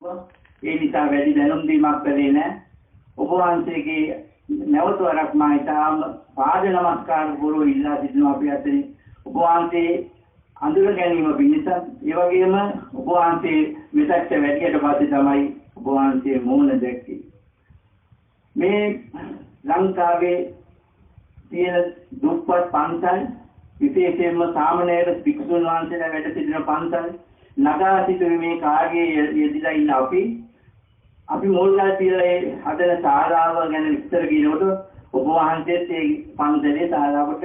ඒ නිසා වැඩි දැනුම් දීමක් කළේ නැහැ. ඔබ වහන්සේගේ නැවත වරක් මා ඊටාම පාද නමස්කාර පුරව ඉල්ලා සිටිනවා අපි අතරින්. ඔබ වහන්සේ අඳුර ගැනීම පිණිස ඒ වගේම ඔබ වහන්සේ මෙතෙක් වැඩියට පස්සේ තමයි ඔබ වහන්සේ මූණ දැක්කේ. මේ ලංකාවේ තියෙන දුප්පත් පන්සල් විශේෂයෙන්ම සාමණේර භික්ෂුන් වහන්සේලා වැඩ සිටින පන්සල් නගා සිටුීමේ කාර්යයේ යෙදලා ඉන්න අපි මුල්ගල් තියලා හදන ශාලාව ගැන විස්තර කියනකොට ඔබ වහන්සේත් ඒ පන්සලේ ශාලාවට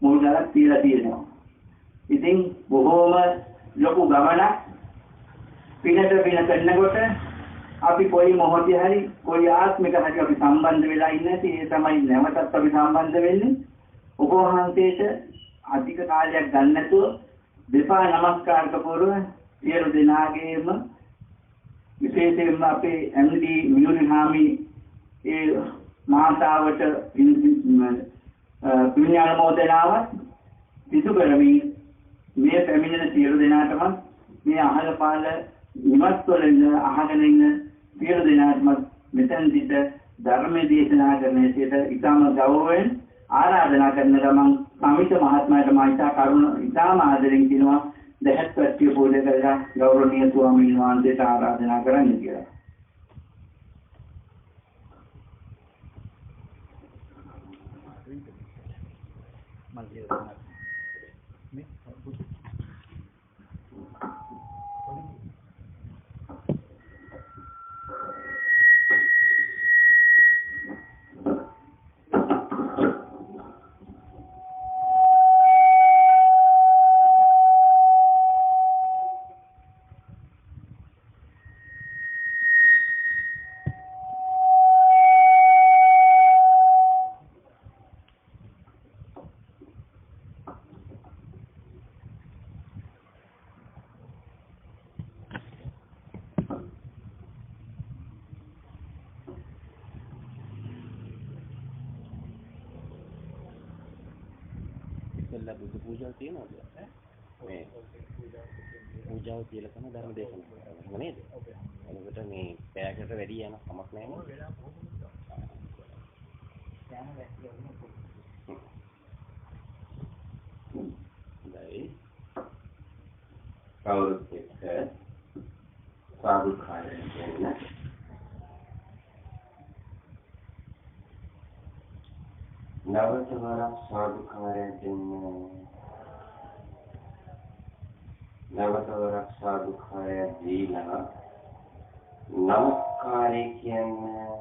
මුල්ගලක් තියලා තියෙනවා. ඉතින් බොහෝම ලොකු ගමනක් පිනට පින කරනකොට අපි කොයි මොහොතේ හරි කොයි ආත්මික හරි අපි සම්බන්ධ වෙලා ඉන්නේ. ඒ තමයි නැවතත් අපි සම්බන්ධ වෙන්නේ. ඔබ වහන්සේට අධික කාලයක් ගන්න නැතුව දෙපා නමස්කාර කරපුව සියලු දෙනාගේම විශේෂයෙන්ම අපේ MD මියුරි හාමි ඒ මාතාවට පුණ්‍යානුමෝදනාවක් සිදු කරමින් මේ පැමිණෙන සියලු දෙනාටම මේ අහල පාල නිවස්වල අහගෙන ඉන්න සියලු දෙනාටම මෙතන සිට ධර්ම දේශනා කරන විදිහට ඉතාම ගෞරවයෙන් ආරාධනා කරන ගමන් සමිත මහත්මයාට මා ඉතාම ආදරෙන් කියනවා දැහැත් පැටිය පූජා කරලා ගෞරවනීය ස්වාමීන් වහන්සේට ආරාධනා කරන්න කියලා. බුදු පූජාව තියෙනවද? මේ පූජාව කියලා තමයි ධර්ම දේශනාව කරන්නේ නේද? එතකොට මේ පැයකට වැඩි යන කමක් නැහැ නේද? කවුරුත් එක්ක සාදුකාරයෙන් කියන්නේ නවතවරක් සාදුකාරයෙන් දෙන්න නවතවරක් සාදුකාරය දීලා නමස්කාරය කියන්නේ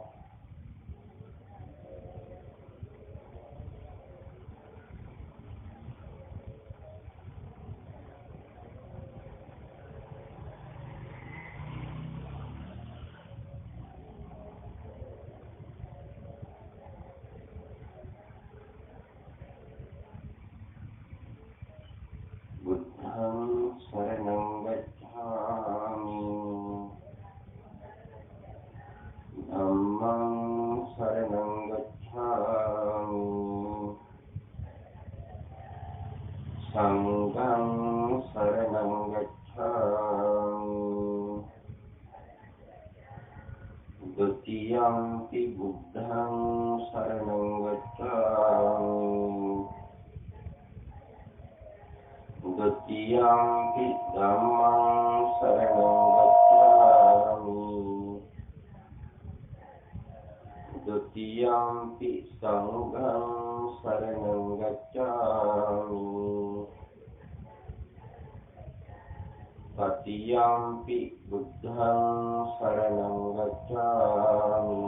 Tatiampi buddhang saranang gacchami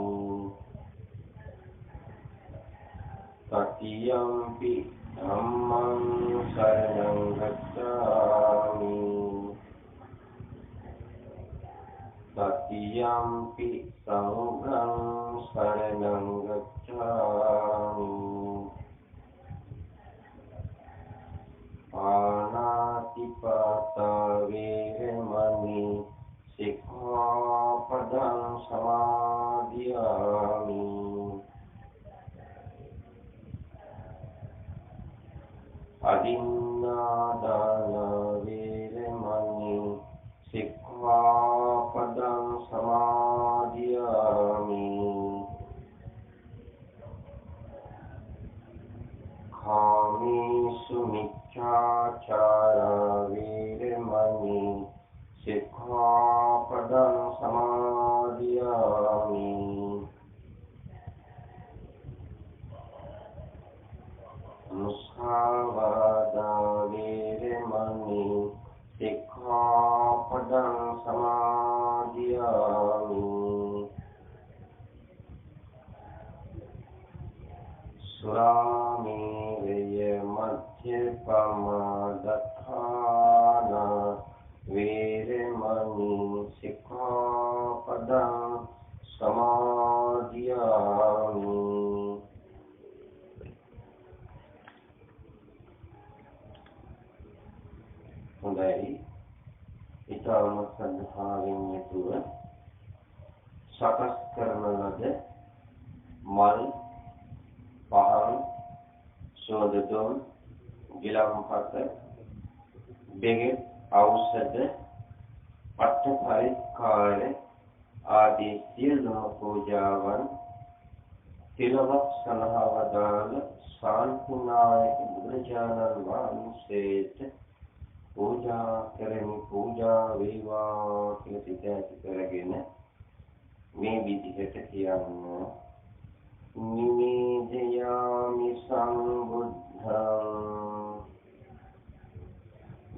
Tatiampi dhammang saranang gacchami Tatiampi sanghang saranang gacchami Panatipata vemani sikkhapadang samadhiyami Adinādāna vemani sikkhapadang සික්ඛාපදං සමාදියාමි මුසාවාදා වේරමණී සික්ඛාපදං සමාදියාමි සුරාමේරය මධ්‍යපමාදත්තානා වේරමණී සික්ඛාපදං සමාදියාමි හොඳයි ඊටම සද්ධාවෙන් යුතුව සකස් කරන ලද මල් පහන් සෝදදොන් ගිලම්පත බෙගෙත් ඖෂධ පට්ඨ පරික්කාර ආදී සියලුම පූජාවන් තිලවක් සලහවදාල ශාන්තිනායක බුදුරජාණන් වහන්සේට පූජා කරමි පූජා වේවා කියලා සිත ඇති කරගෙන මේ විදිහට කියන්න නිමේදයාමි සම්බුද්ධං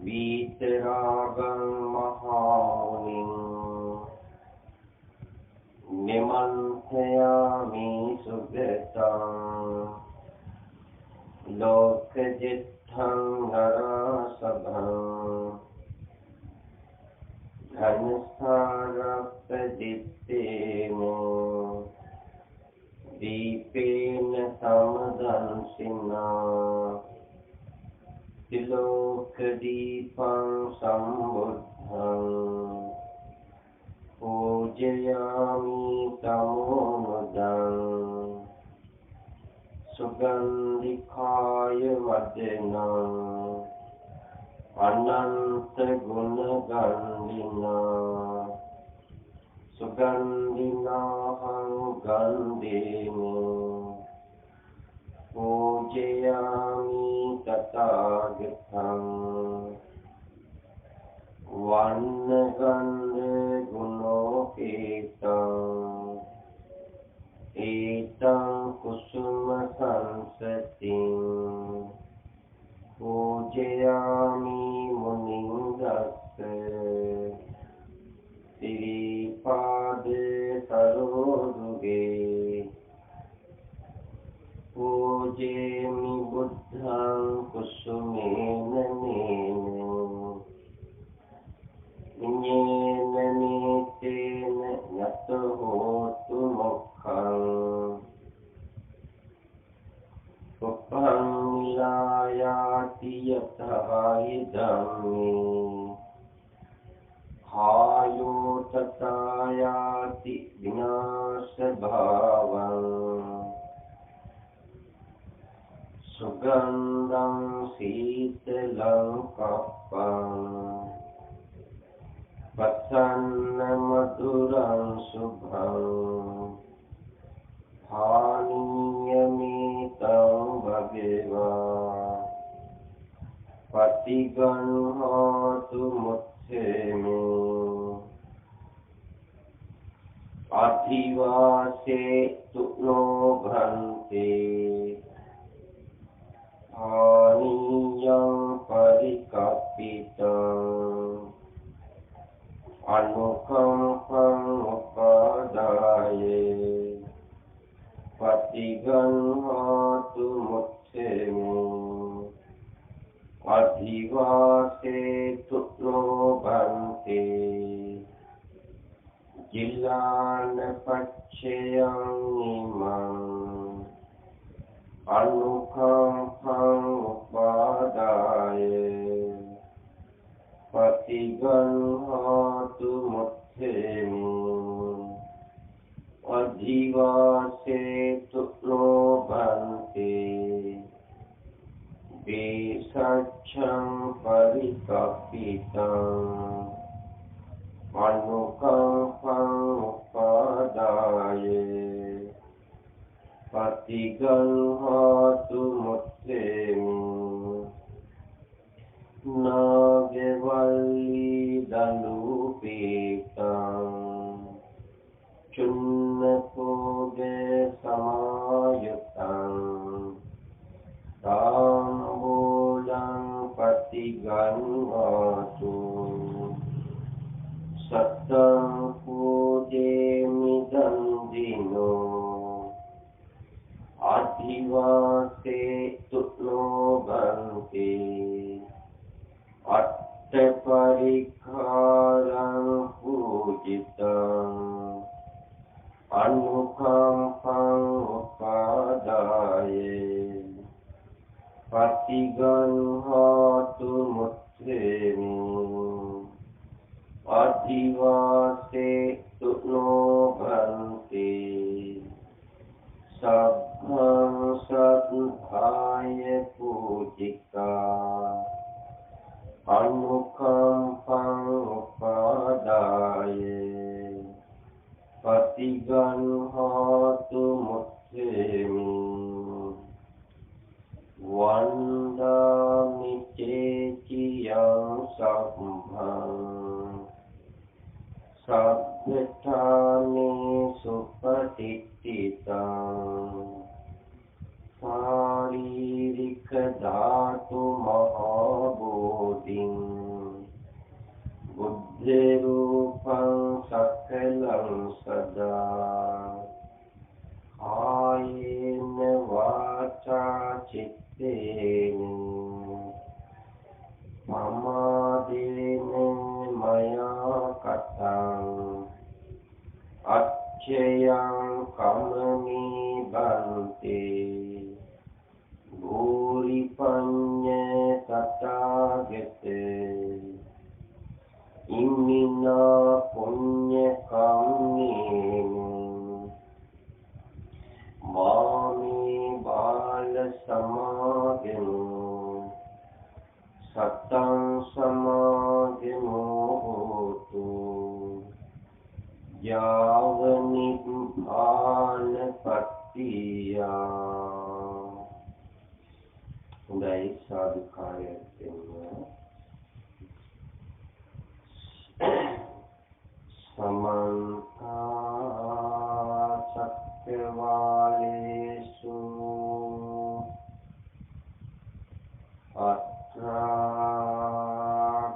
විතරාගං මහාමුනිං නිමන්තයාමි සුගතං ලෝකජිත්තං නරසභං ධනසාරප්පදිත්තේමෝ දීපේන සමදන්සිනා තිලෝකදීපං සම්බුද්ධං පූජයාමි තමෝමුදං සුගන්ධිකාය වදනං අනන්ත ගුණ ගන්ධිනා සුගන්ධිනාහං ගන්ධේමු පූජයාමි තථාගතං වන්න ගන්ධ ගුණෝපේතං ඒතං කුසුම සංසතින් පූජයාමි මුනිං දස්ස සිරිපාදේ සරෝදුගේ පූජේමි බුද්ධං කුසුමේන නේන ඉඤ්ඤේන නීතේන යත හෝතු මොක්ඛං උපං නිලායාති යතහායි ධම්මේ ආයෝ තථායාති විනාශ භාවං සුගන්ධං සීතලං කප්පං පස්සන්න මధుරං සුභං පානීයමිතං භගවා පටිගන්හෝතු මුච්ඡේමි අධිවාසේ තුනෝ භන්තේ පානීයං පරිකප්පිතං අනුකම්පං උපාදායේ පටිගන්හෝතු මුච්ඡේමි අධිවාසේ තුනෝ භන්තේ ජිල්ලාන පච්චයං ඉමං අනුකම්පං උපාදායේ පටිගන්හෝතු මුච්ඡේමි අධිවාසේ තුනෝ භන්තේ වේසච්ඡං පරිකප්පිතං අනුකම්පං උපාදායේ පටිගන්හෝතු මුච්ඡේමි නාගවල්ලි දලුපේ पूजितं अनुकंपं उपादाय पतिगन्होतु मुत्रेमि अधिवासेतु नो भन्ति सभं सद्भाय पूजिका अनुकंपं उपादाय पतिगन्होतु मुत्रेमि वन्दामि चेचियं सभं सभ्यतानि सुपतिष्ठितं शारीरिकधातु महाबोधिं बुद्धिरूपं सकलं सदा कायेन वाचा चित्तेन प्रमादेन मया कथं अक्षयं कमनी बन्ते भूरिपन्य तथागते इमिना पुण्यकाम्येन मामे बाल समागमो सतं समागमो होतु यावनिर्भानपत्तिया හොඳයි සාදුකාරයක් දෙන්න समन्ता चक्रवालेषु अत्रा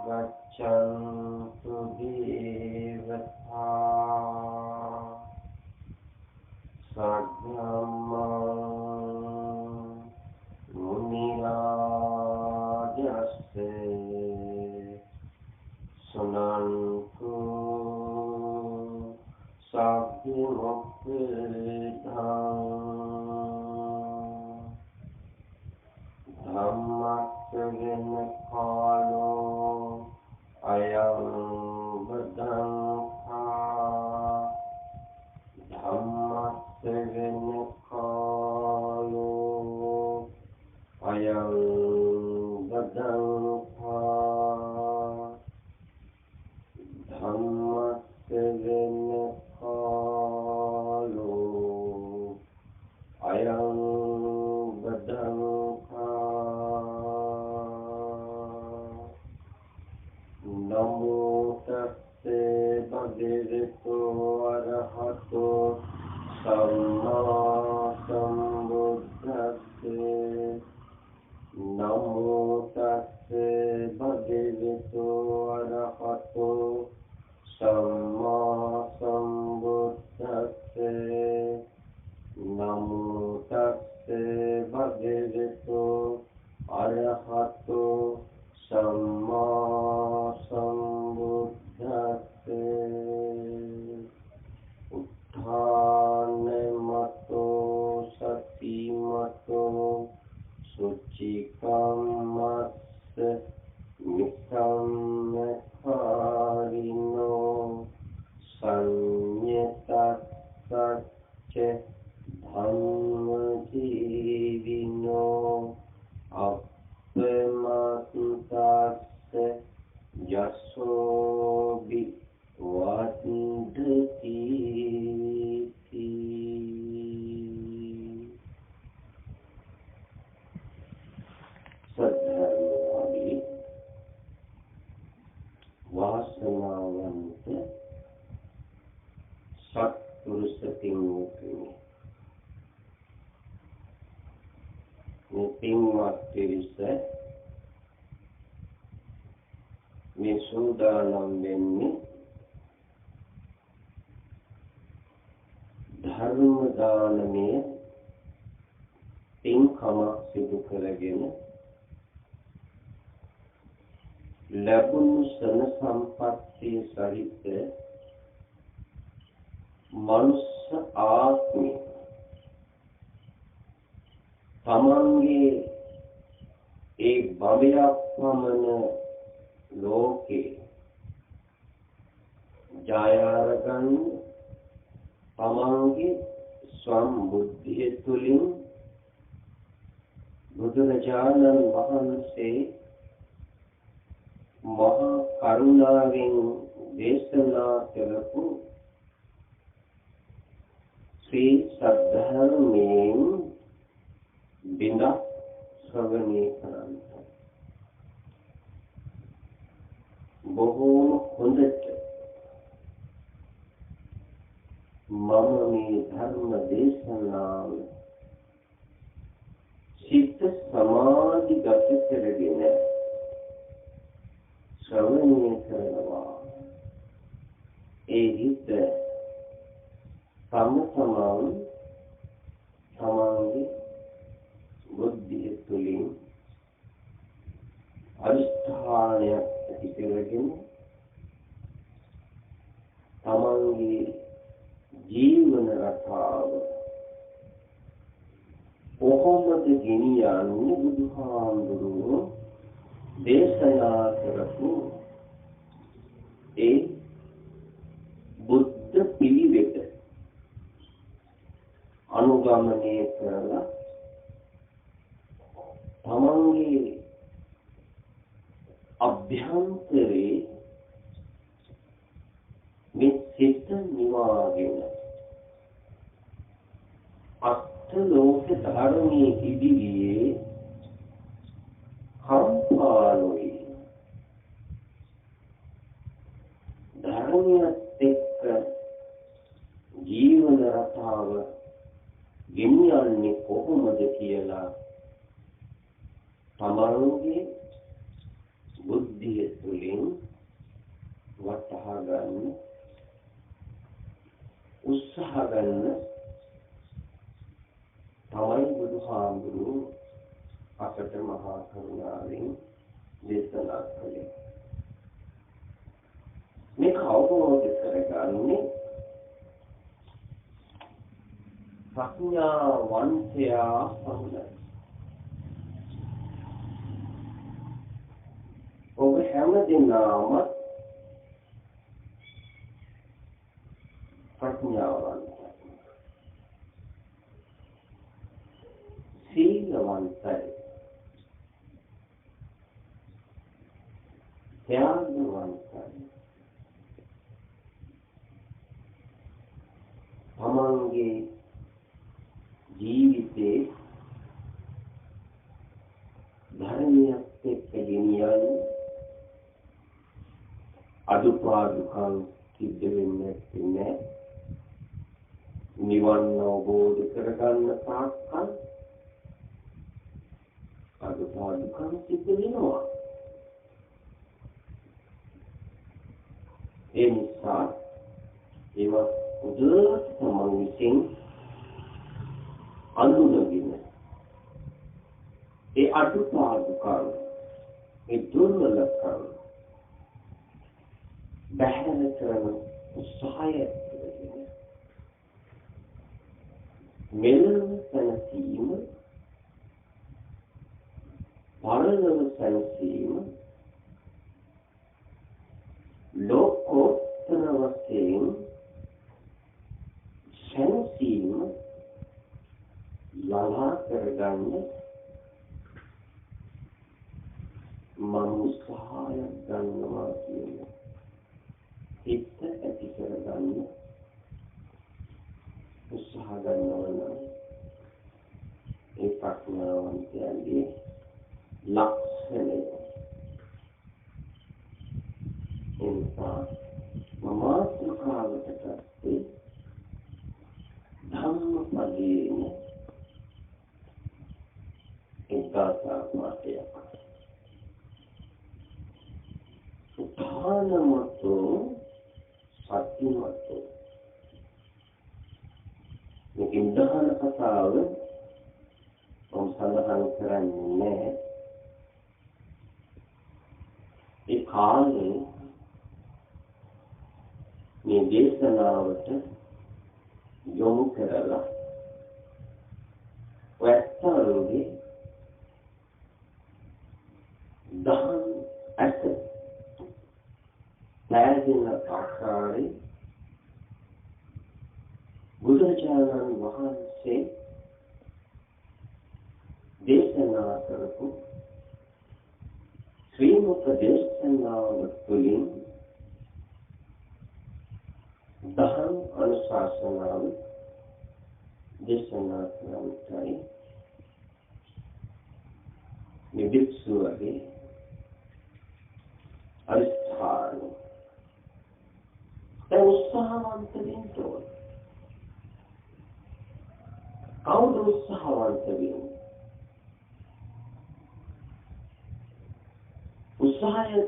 गच्छन्तु देवता सद्ब्रह्मं मुनिराजस्य सुनन्तु धम्मश्रवण कालो अयं बद्धंहा धम्मश्रवण कालो अयं बद्धंहा धम्मश्रवण कालो अयं नमो तस्से भगवतो अरहतो सम्मा सम्बुद्धस्से नमो तस्से भगवतो अरहतो सम्मा सम्बुद्धस्से नमो तस्से भगवतो अरहतो सम्मा सम्बुद्धस्से उत्थानमतो सतिमतो शुचिकम्मस्य निकम्मकारिणो संयतस्य धम्मजीविनो अपमत्तस्य यशोभि वदन्ति सद्धर्मभावी वासनावंत सत्पुरुष पिंगुनी පින්වත් පිරිස මේ සූදානම් වෙන්නේ ධර්ම දානමය පින්කමක් සිදු කරගෙන ලැබුණු සන සම්පත්තිය සහිත මනුස්ස ආත්මය තමන්ගේ ඒ භවයක් පමණ ලෝකේ ජය අරගන්න තමන්ගේ සම්බුද්ධිය තුළින් බුදුරජාණන් වහන්සේ මහා කරුණාවෙන් දේශනා කළපු ශ්‍රී සද්ධර්මයෙන් බිඳ ශ්‍රවණය කරන්න. බොහෝ හොඳට මම මේ ධර්ම දේශනාව සිත සමාධිගත කරගෙන ශ්‍රවණය කරනවා. ඒ හිත තමන්ගේ බුද්ධිය තුළින් අදිෂ්ඨානයක් ඇති කරගෙන තමන්ගේ ජීවන රටාව කොහොමද ගෙනියන්නේ බුදුහාමුදුරුවෝ දේශනා කරපු ඒ බුද්ධ පිළිවෙත අනුගමනය කරලා තමන්ගේ අභ්‍යන්තරේ මේ සිත නිවාගෙන අත්ලෝක ධර්මයේ ඉදිරියේ කම්පාලෝයි ධර්මයත් එක්ක ජීවන රටාව ගෙනියන්නේ කොහොමද කියලා තමන්ගේ බුද්ධිය තුළින් වටහා ගන්න උත්සාහ ගන්න තමයි බුදුහාමුදුරුවෝ අපට මහා කරුණාවෙන් දේශනා කළේ. මේක අවබෝධ කරගන්නේ ප්‍රඥාවන්තයා පමණයි. ඔබ හැම දිනම ප්‍රඥාවන්තයි, සීලවන්තයි, ත්‍යාගවන්තයි, තමන්ගේ ජීවිතේ ධර්මයක් එක්ක ගෙනියන්නේ අදුපාදුකම් සිද්ධ වෙන්නේ නැහැ. නිවන් අවබෝධ කරගන්න තාක්කල් අදුපාදුකම් සිද්ධ වෙනවා. ඒ නිසා ඒවා උදේට තමන් විසින් අඳුනගෙන ඒ අදුපාදුකම් ඒ දුර්වලකම් බැහැර කරන උත්සාහය කරගෙන මෙලොව සැනසීම පරලොව සැනසීම ලෝකෝත්තර වශයෙන් සැනසීම ළඟා කරගන්න මම උත්සාහයක් ගන්නවා කියන්නේ හිත ඇති කරගන්න උත්සාහ ගන්නවා නම් ඒ ප්‍රඥාවන්තයන්ගේ ලක්ෂණය. එනිසා මාතෘකාවට ගත්තේ ධම්මපදයෙන් එක්ගාසා මාතයක්. උත්හානමතු සත්‍යමතු මේ ඉන්දහන කතාව මම සඳහන් කරන්නේ ඒ කාලේ මේ දේශනාවට යොමු කරලා වැත්තරුගේ දහම් ඇත පැහැදින ආකාරයේ බුදුරජාණන් වහන්සේ දේශනා කරපු ශ්‍රී මුක දේශනාව තුළින් දහම් අනුශාසනාව දේශනා කරන්නයි මේ භික්ෂුවගේ අරිස්ථාන දැන් උත්සාහවන්ත වෙන්න ඕන. කවුද උත්සාහවන්ත වෙන්නේ? උත්සාහය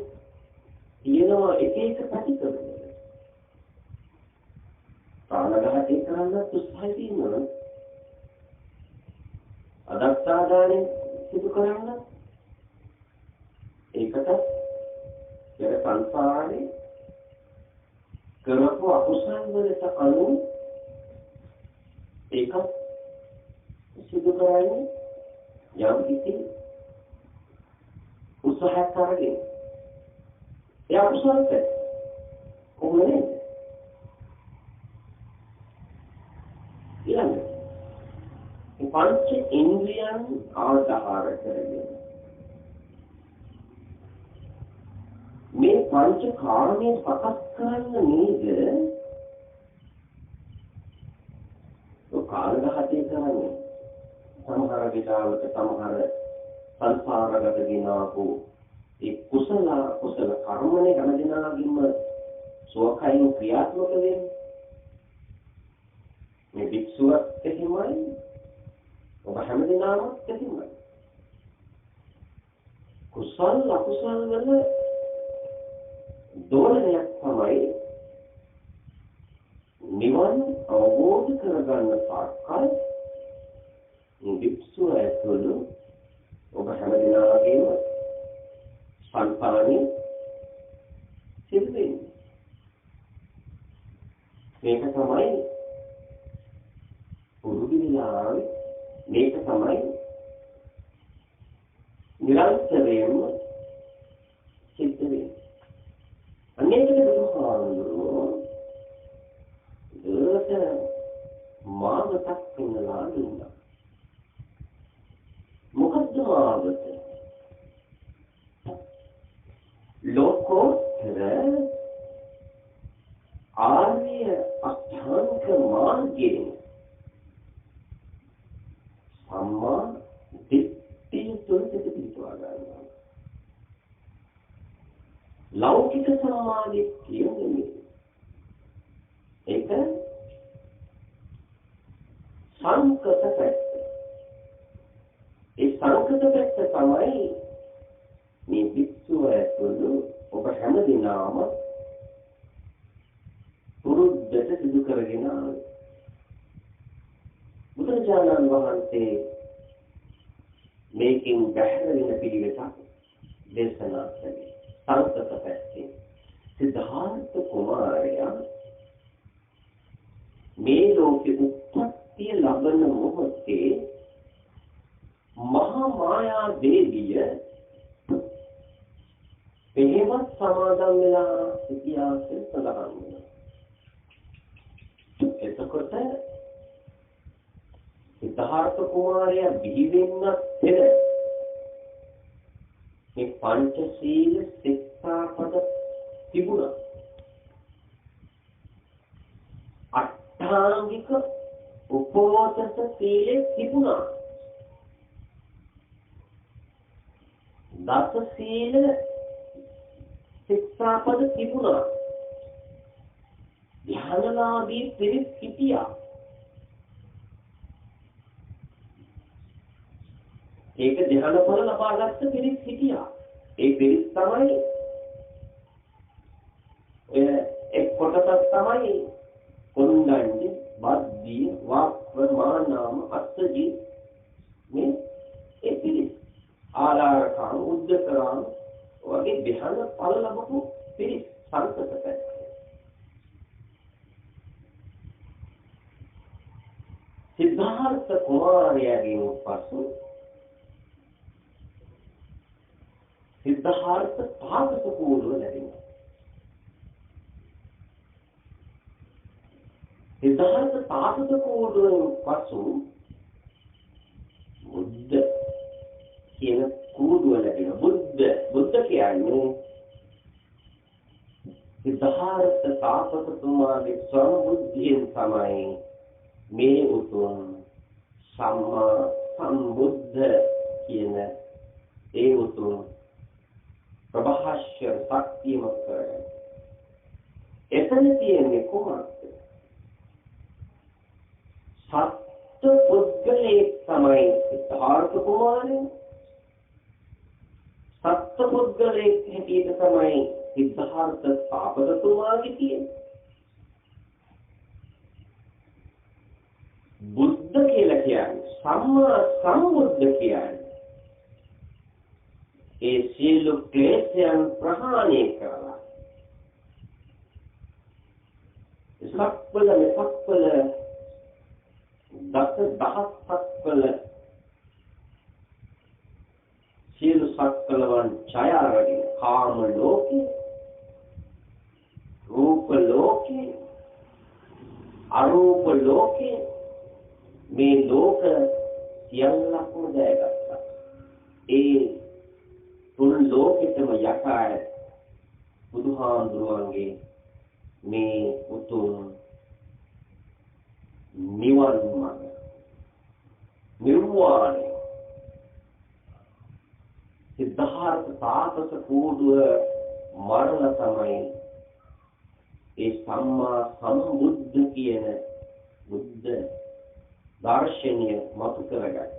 තියෙනවා එක එක පැතිකඩ. ප්‍රාණඝාතය කරන්න උත්සාහය තියෙනවා. අදත්තාදානය සිදු කරන්න ඒකට පෙර සංසාරේ කරපු අකුසල් වලට අනුව ඒක සිදු කරන්නේ යම් කිසි උත්සාහයක් කරගෙන ඒ අකුසලට කොහොමද ඊළඟ පංච ඉන්ද්‍රියන් ආධාර කරගෙන මේ පංච කාමයේ සකස් කරන්න නේද කාලඝාතය කරන්නේ සමහර විටාවක සමහර සංසාරගත දිනාපු ඒ කුසල කර්මනේ හැම දිනාගින්ම සෝකයින් ක්‍රියාත්මක වෙන්නේ මේ වික්ෂුවක් එහෙමයි ඔබ හැම දිනම එහෙමයි කුසල අකුසල වල දෝලනයක් තමයි නිවන් අවබෝධ කරගන්න සාකල් වික්ෂුව ඇතුළු ඔබ හැම දිනකටම සංපාණි සිදුවෙන්නේ මේක තමයි පුරුදු විලාවේ මේක තමයි නිරන්තරයෙන්ම සිද්ධ වෙන්නේ අනේක බුදුහාමුදුරුවෝ දුරට මාවතක් පෙන්නලා දුන්නා මොකද්ද මාවත ලෝකෝත්තර ආර්ය අෂ්ටාංග මාර්ගයේ සම්මා දිට්ඨිය තුළ පිටවා ගන්නවා ලෞකික සමාධිය කියන්නේ ඒක සංකත පැත්ත. ඒ සංකත පැත්ත තමයි මේ වික්ෂුව ඇතුළු ඔබ හැම දිනම පුරුද්දට සිදු කරගෙන ආවේ. බුදුරජාණන් වහන්සේ මේකෙන් බැහැර වෙන පිළිවෙතක් දේශනා කළේ. සංකත පැත්තේ සිද්ධාර්ථ කුමාරයා මේ ලෝකෙ උත්පත්තිය ලබන මොහොතේ මහා මායා දේවිය එහෙමත් සමාදම් වෙලා ඉතිහාසයේ සඳහන් වෙනවා. එතකොට සිද්ධාර්ථ කුමාරයා බිහි වෙන්න පෙර මේ පංචශීල ශික්ෂාපද තිබුණා. අට්ඨාංගික උපෝසත සීලෙ තිබුණා. දස සීල ශික්ෂාපද තිබුණා. ධ්‍යානලාභී පිරිස් හිටියා. ඒක ධ්‍යානඵල ලබාගත්ත පිරිස් හිටියා. ඒ පිරිස් තමයි එක් කොටසක් තමයි කොණ්ඩඤ්ඤ, බද්දී, වාක්ව, මානාම, අස්සජි මේ ඒ පිරිස් ආලාරකාම, උද්දකරාම වගේ ධ්‍යානඵල ලබපු පිරිස් සංකත පැත්ත. සිද්ධාර්ථ කුමාරයාගෙන් පසු සිද්ධාර්ථ තාපස කූඩුව ලැබෙනවා. සිද්ධාර්ථ තාපස කූඩුවෙන් පසු බුද්ධ කියන කූඩුව ලැබෙනවා. බුද්ධ කියන්නේ සිද්ධාර්ථ තාපසතුමාගේ සම්බුද්ධියෙන් තමයි මේ උතුම් සම්මා සම්බුද්ධ කියන ඒ උතුම් ප්‍රභාෂ්‍ය ශක්තියමත් කරගන්න. එතන තියෙන්නේ කොහොමද? සත්‍ය පුද්ගලයේ තමයි සිද්ධාර්ථ කුමාරයා. සත්‍ය පුද්ගලයේ හැටියට තමයි සිද්ධාර්ථ තාපසතුමාගේ තියෙන්නේ. බුද්ධ කියලා කියන්නේ සම්මා සම්බුද්ධ කියන්නේ ඒ සියලු ක්ලේශයන් ප්‍රහාණය කරලා සක්වල දහස්වල සියලු සක්වලවන් ඡය අරගෙන කාම ලෝකේ රූප ලෝකේ අරූප ලෝකේ මේ ලෝක සියල්ලක්ම දැයගත්තා. ඒ තුන් ලෝකෙටම යකාය බුදුහාමුදුරුවන්ගේ මේ උතුම් නිවන් මාර්ග නිර්වාණය සිද්ධාර්ථ තාපස කූඩුව මරණ තමයි ඒ සම්මා සම්බුද්ධ කියන බුද්ධ දර්ශනය මතු කරගන්න.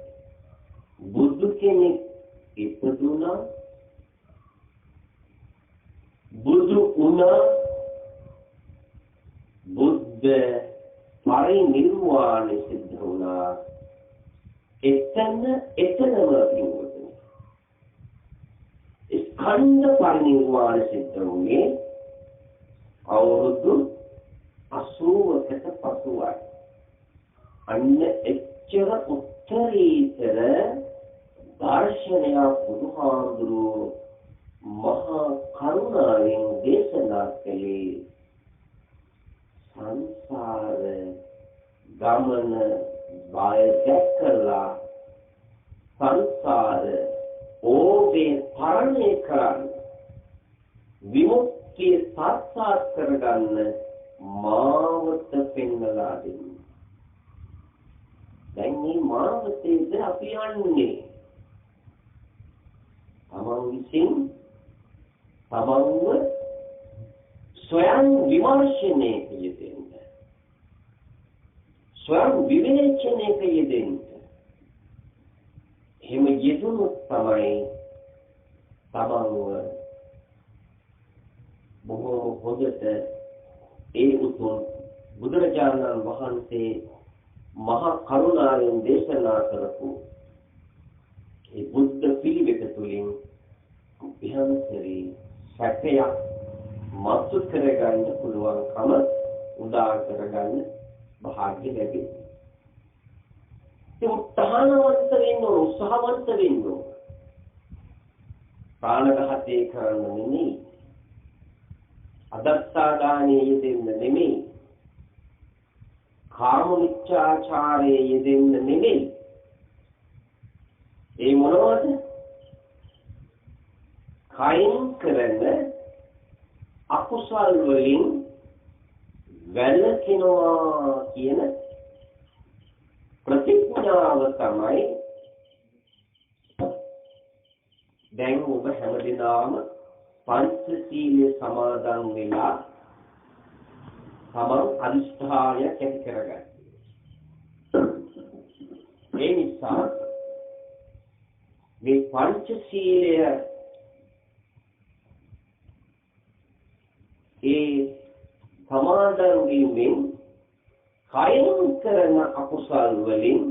බුදු කෙනෙක් ඉපදුණා, බුදු වුණා, බුද්ධ පරිනිර්වාණය සිද්ධ වුණා. එතනම පිටුවතුනි. ස්කන්ධ පරිනිර්වාණය සිද්ධ වුණේ අවුරුදු 80කට පසුවයි. අන්න එච්චර උත්තරීතර දර්ශනය බුදුහාමුදුරුවෝ මහා කරුණාවෙන් දේශනා කළේ සංසාර ගමන බය දැකලා සංසාර ඕබේ තරණය කරන්න විමුක්තිය සාක්ෂාත් කරගන්න මාවත පෙන්වලා දෙන්න. දැන් මේ මාවතේද අපි යන්නේ තමන් විසින් තමන්ව ස්වයං විමර්ශනයේ යෙදෙන්න, ස්වයං විවේචනයේ යෙදෙන්න. එහෙම යෙදුණොත් තමයි තමන්ව බොහෝ හොඳට ඒ උතුම් බුදුරජාණන් වහන්සේ මහා කරුණාවෙන් දේශනා කරපු ඒ බුද්ධ පිළිවෙත තුළින් විහන්තරී සැකයක් මතු කරගන්න පුළුවන්කම උදා කරගන්න භාග්‍ය ලැබේ. ඒ උත්සාහවන්ත වෙන්න ඕන, උත්සාහවන්ත වෙන්න ඕන. ප්‍රාණඝාතය කරන්න නෙමෙයි, අදත්තාදානයේ යෙදෙන්න නෙමෙයි, කාම මිච්ඡාචාරයේ යෙදෙන්න නෙමෙයි. ඒ මොනවද? කයින් කරන අකුසල් වලින් වැළකෙනවා කියන ප්‍රතිඥාව තමයි දැන් ඔබ හැමදෙනාම පංචශීලයේ සමාදන් වෙලා තමන් අනිෂ්ඨානයක් ඇති කරගන්න. ඒ නිසා මේ පංචශීලය ඒ සමාදන් වීමෙන් කයින් කරන අකුසල් වලින්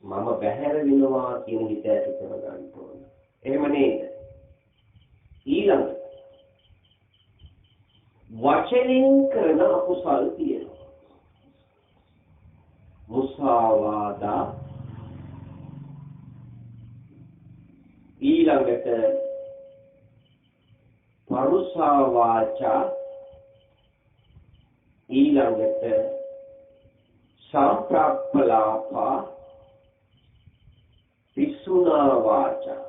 මම බැහැර වෙනවා කියන හිත ඇති කරගන්න ඕන. එහෙම නේද? ඊළඟ වචනෙන් කරන අකුසල් තියෙනවා. මුසාවාදා ඊළඟට පරුසා වාචා ඊළඟට සම්ප්‍රාප්පලාපා පිසුනා වාචා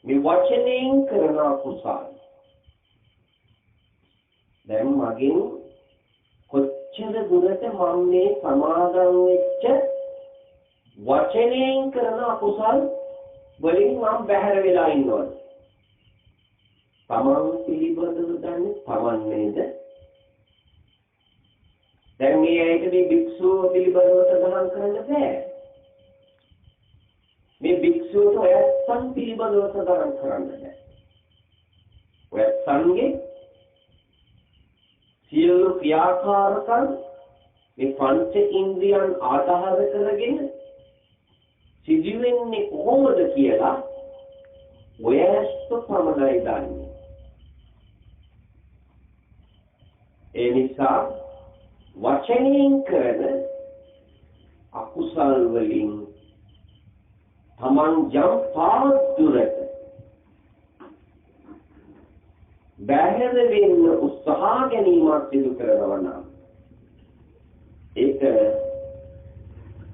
මේ වචනෙන් කරන කුසල දැන් මගෙන් කොච්චර දුරට මම මේ සමාදන් වෙච්ච වචනෙන් කරන අකුසල් වලින් මම බැහැර වෙලා ඉන්නවද? තමන් පිළිබඳව දන්නේ තමන් නේද? දැන් මේ ඇයිද මේ භික්ෂුව පිළිබඳව සඳහන් කරන්න බෑ. මේ භික්ෂුවට ඔයත්සන් පිළිබඳව සඳහන් කරන්න බෑ. ඔයත්සන්ගේ සියලු ක්‍රියාකාරකම් මේ පංච ඉන්ද්‍රියන් ආධාර කරගෙන සිදුවෙන්නේ කොහොමද කියලා ඔයස්ත පමණයි දන්නේ. ඒ නිසා වචනයෙන් කරන අකුසල් වලින් තමන් යම් පාදුරට බැහැර වෙන්න උත්සාහ ගැනීමක් සිදු කරනවා නම් ඒක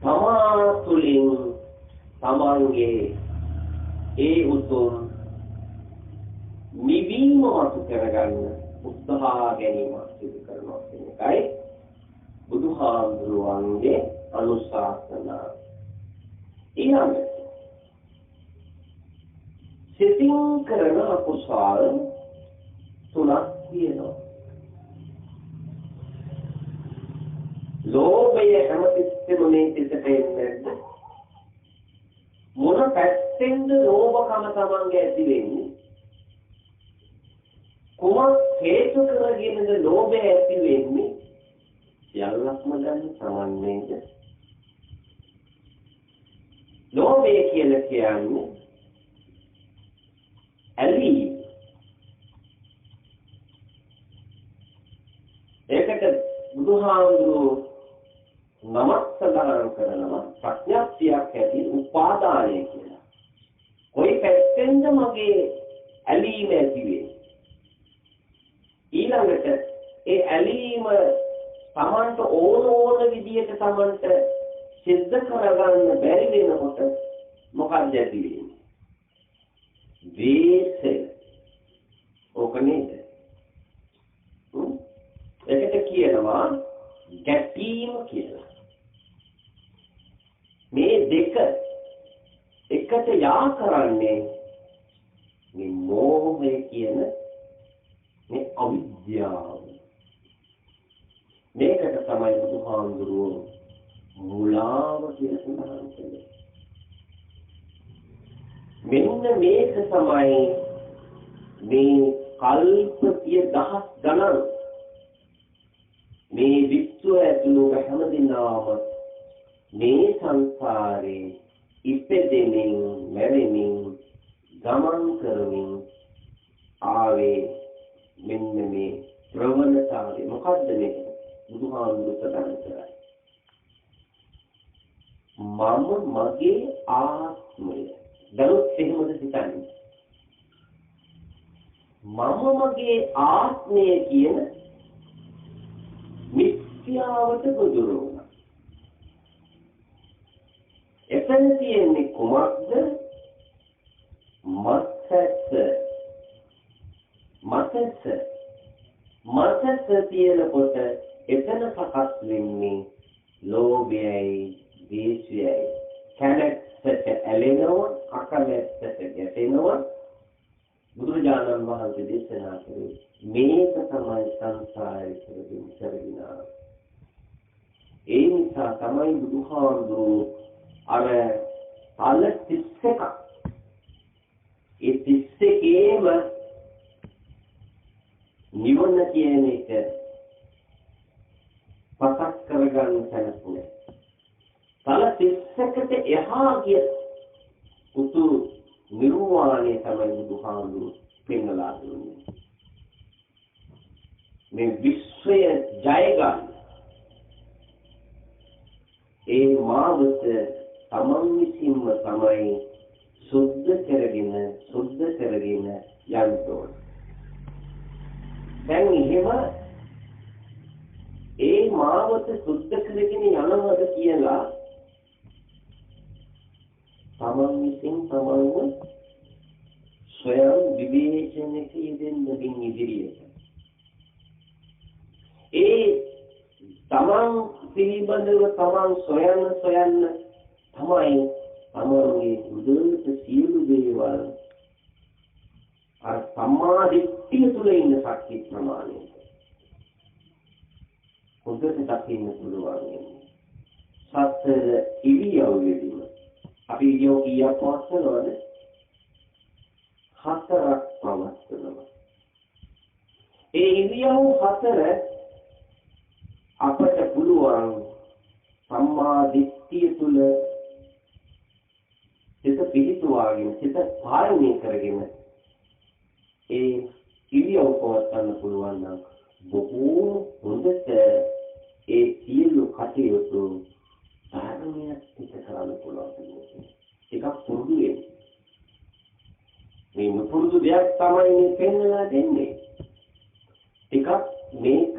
තමා තුළින් තමන්ගේ ඒ උතුම් නිවීම මතු කරගන්න උත්සාහ ගැනීමක් සිදු කරනවා කියන එකයි බුදුහාමුදුරුවන්ගේ අනුශාසනාව. ඊළඟට සිතින් කරන අකුසල් තුනක් තියෙනවා. ලෝභය හැමතිස්සෙම මේ සිතට එන්නේ මොන පැත්තෙන්ද ලෝභකම තමන්ගේ ඇති වෙන්නේ? කුමක් හේතු කරගෙනද ලෝභය ඇති වෙන්නේ? සියල්ලක්ම දන්නේ තමන් නේද? ලෝභය කියලා කියන්නේ ඇලීම. ඒකට බුදුහාමුදුරුවෝ නමක් සඳහන් කරනවා ප්‍රඥාක්තියක් ඇති උපාදානය කියලා. කොයි පැත්තෙන්ද මගේ ඇලීම ඇති වෙන්නේ? ඊළඟට ඒ ඇලීම තමන්ට ඕන විදියට තමන්ට සිද්ධ කරගන්න බැරි වෙනකොට මොකක්ද ඇති වෙන්නේ? ද්වේෂය. ඕක නේද? ඒකට කියනවා ගැටීම කියලා. මේ දෙක එකට යා කරන්නේ මේ මෝහය කියන මේ අවිද්‍යාව. මේකට තමයි බුදුහාමුදුරුවෝ මුලාව කියලා සඳහන් කළේ. මෙන්න මේක තමයි මේ කල්පිය දහස් ගණන් මේ විශ්ව ඇතුළු හැමදෙනාම මේ සංසාරේ ඉපදෙමින් මැරෙමින් ගමන් කරමින් ආවේ මෙන්න මේ ප්‍රවණතාවය. මොකද්ද මේක? බුදුහාමුදුරුවෝ සඳහන් කරා. මම මගේ ආත්මය. දරුත් එහෙමද හිතන්නේ? මම මගේ ආත්මය කියන මිත්‍යාවට ගොදුරු වුණා. එතන තියෙන්නේ කුමක්ද? මතස තියෙනකොට එතන සකස් වෙන්නේ ලෝභයයි ද්වේෂයයි. කැමැත්තට ඇලෙනවා, අකමැත්තට ගැටෙනවා. බුදුරජාණන් වහන්සේ දේශනා කළේ මේක තමයි සංසාරේ කරගෙන ඒ නිසා තමයි බුදුහාමුදුරුවෝ අර තල 31ක් ඒ 31ේම නිවන කියන එක පසක් කරගන්න සැලසුනේ. තල 31කට එහා ගිය උතු නිර්වාණය තමයි බුදුහාමුදුරුවෝ පෙන්වලා දුන්නේ. මේ විශ්වය ජය ගන්න ඒ මාවත තමන් විසින්ම තමයි සුද්ධ කරගෙන යන්න ඕන. දැන් එහෙම ඒ මාවත සුද්ධ කරගෙන යනවද කියලා තමන් විසින් තමන්ව ස්වයං විවේචනයක යෙදෙන්න ඉදිරියට. ඒ තමන් පිළිබඳව තමන් සොයන්න තමයි තමන්ගේ උදේට සියලු දේවල් අර සම්මාදිට්ඨිය තුළ ඉන්න ශක්ති ප්‍රමාණය හොඳට දකින්න පුළුවන් වෙන්නේ. සතර ඉරියව්වෙදිම අපි ඉරියව් කීයක් පවත්වනවද? 4ක් පවත්වනවා. ඒ ඉරියව් 4 අපට පුළුවන් සම්මා දිට්ඨිය තුළ සිත පිහිටුවාගෙන සිත පාලනය කරගෙන ඒ ඉරියව් පවත්වන්න පුළුවන් නම් බොහෝ හොඳට ඒ සියලු කටයුතු ධර්මයක් පිට කරන්න පුළුවන්. එකක් පුරුදු වෙන්න. මේ පුරුදු දෙයක් තමයි මේ පෙන්වලා දෙන්නේ. එකක් මේක